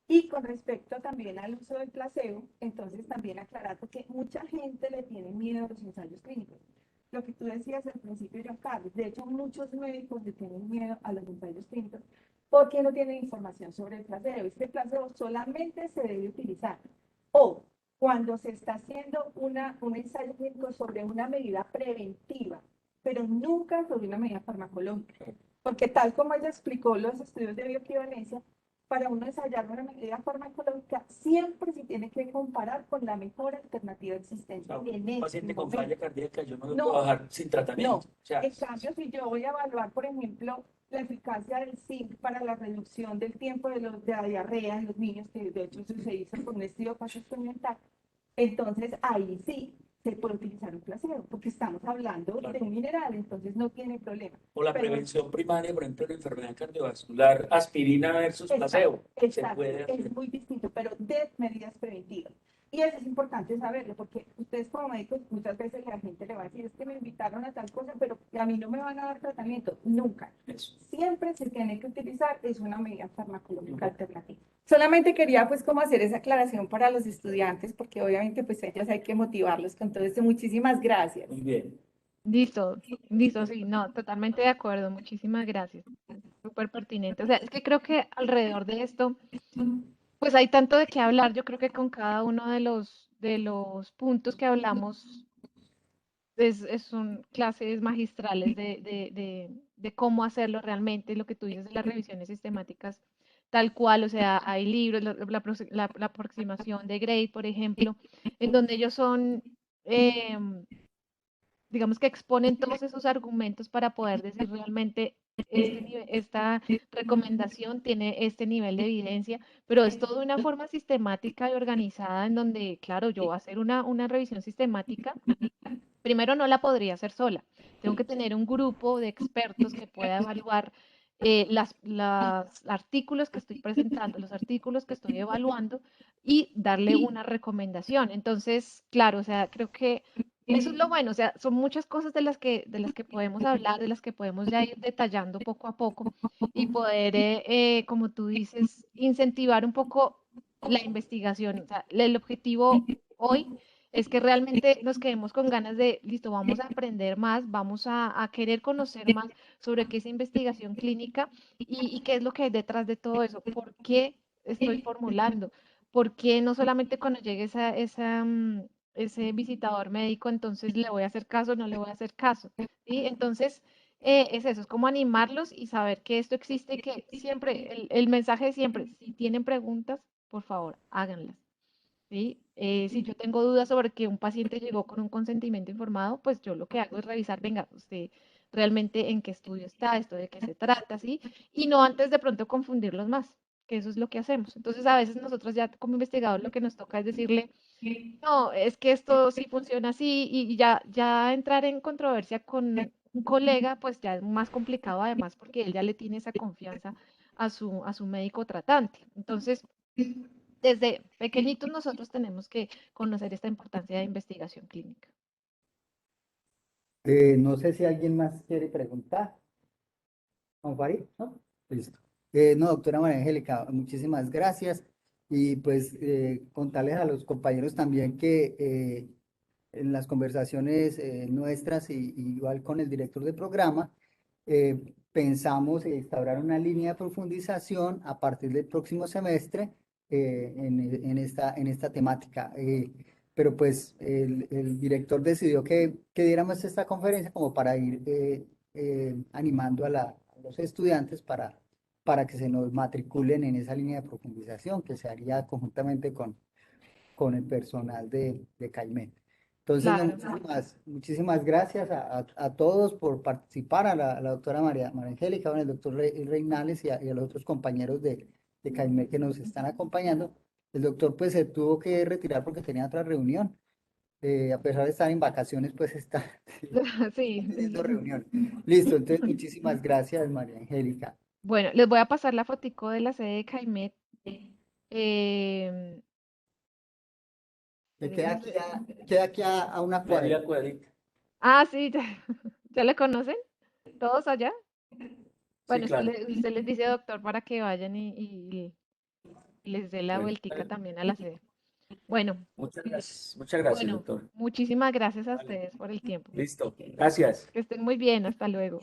Y con respecto también al uso del placebo, entonces también aclarar porque mucha gente le tiene miedo a los ensayos clínicos. Lo que tú decías al principio, John Carlos, de hecho muchos médicos le tienen miedo a los ensayos clínicos porque no tienen información sobre el placebo. Este placebo solamente se debe utilizar o cuando se está haciendo un ensayo clínico sobre una medida preventiva, pero nunca sobre una medida farmacológica. Porque tal como ella explicó los estudios de bioequivalencia, para uno ensayar una medida farmacológica siempre se tiene que comparar con la mejor alternativa existente en Un paciente este con momento. falla cardíaca, yo no lo No, puedo bajar sin tratamiento. No, O sea, en cambio, si yo voy a evaluar, por ejemplo, la eficacia del zinc para la reducción del tiempo de la diarrea en los niños, que de hecho eso se hizo con un estudio fase experimental, entonces ahí sí se puede utilizar un placebo, porque estamos hablando Claro. de un mineral, entonces no tiene problema. o la Pero- prevención primaria, por ejemplo, de la enfermedad cardiovascular, aspirina versus placebo. Se Exacto, puede hacer. es muy distinto, pero de medidas preventivas. Y eso es importante saberlo, porque ustedes como médicos muchas veces la gente le va a decir, es que me invitaron a tal cosa, pero a mí no me van a dar tratamiento. Nunca. Eso. Siempre se tiene que utilizar, es una medida farmacológica alternativa. Solamente quería pues como hacer esa aclaración para los estudiantes, porque obviamente pues ellos hay que motivarlos con todo esto. Muchísimas gracias. Muy bien. Listo, listo, sí, no, totalmente de acuerdo, muchísimas gracias. Súper pertinente. O sea, es que creo que alrededor de esto, pues hay tanto de qué hablar. Yo creo que con cada uno de los puntos que hablamos son clases magistrales de cómo hacerlo realmente, lo que tú dices de las revisiones sistemáticas, tal cual, o sea, hay libros, la aproximación de Gray, por ejemplo, en donde ellos son, em, digamos que exponen todos esos argumentos para poder decir realmente esta recomendación tiene este nivel de evidencia, pero es todo de una forma sistemática y organizada en donde, claro, yo voy a hacer una revisión sistemática. Primero no la podría hacer sola. Tengo que tener un grupo de expertos que pueda evaluar los artículos que estoy presentando, los artículos que estoy evaluando y darle una recomendación. Entonces, claro, o sea, creo que eso es lo bueno, o sea, son muchas cosas de las que podemos hablar, de las que podemos ya ir detallando poco a poco y poder, como tú dices, incentivar un poco la investigación. O sea, el objetivo hoy es que realmente nos quedemos con ganas de, listo, vamos a aprender más, vamos a querer conocer más sobre qué es investigación clínica y qué es lo que hay detrás de todo eso, por qué estoy formulando, por qué no solamente cuando llegue ese visitador médico, entonces le voy a hacer caso, no le voy a hacer caso, ¿sí? Entonces, es eso, es como animarlos y saber que esto existe y que siempre, el mensaje de siempre, si tienen preguntas, por favor, háganlas. ¿Sí? Si yo tengo dudas sobre que un paciente llegó con un consentimiento informado, pues yo lo que hago es revisar, venga, usted realmente en qué estudio está, esto de qué se trata, ¿sí? Y no antes de pronto confundirlos más, que eso es lo que hacemos. Entonces, a veces nosotros ya como investigadores lo que nos toca es decirle, no, es que esto sí funciona así y ya entrar en controversia con un colega, pues ya es más complicado además porque él ya le tiene esa confianza a su médico tratante. Entonces, desde pequeñitos nosotros tenemos que conocer esta importancia de investigación clínica. No sé si alguien más quiere preguntar. ¿Juan Farid? ¿No? Listo. No, doctora María Angélica, muchísimas gracias. Y pues contarles a los compañeros también que en las conversaciones nuestras y igual con el director del programa, pensamos instaurar una línea de profundización a partir del próximo semestre en esta temática. Pero pues el director decidió que diéramos esta conferencia como para ir animando a los estudiantes para que se nos matriculen en esa línea de profundización que se haría conjuntamente con el personal de CAIMED. Entonces, no, Claro, muchísimas gracias a todos por participar, a la doctora María Angélica, bueno, el doctor Reinales y a los otros compañeros de CAIMED que nos están acompañando. El doctor pues se tuvo que retirar porque tenía otra reunión. A pesar de estar en vacaciones, pues está sí. teniendo reunión. Listo, entonces muchísimas gracias, María Angélica. Bueno, les voy a pasar la fotico de la sede de Caimet. Em, Que esperen, no sé. queda aquí a una Media cuadra. cuadrita. Ah, sí, ya, ¿ya le conocen? ¿Todos allá? Sí, Bueno, usted, claro. usted les dice doctor para que vayan y les dé la Bueno, vueltica también a la sede. Bueno, muchas gracias, bueno, doctor. muchísimas gracias a Vale, ustedes por el tiempo. listo. Gracias. Que estén muy bien, hasta luego.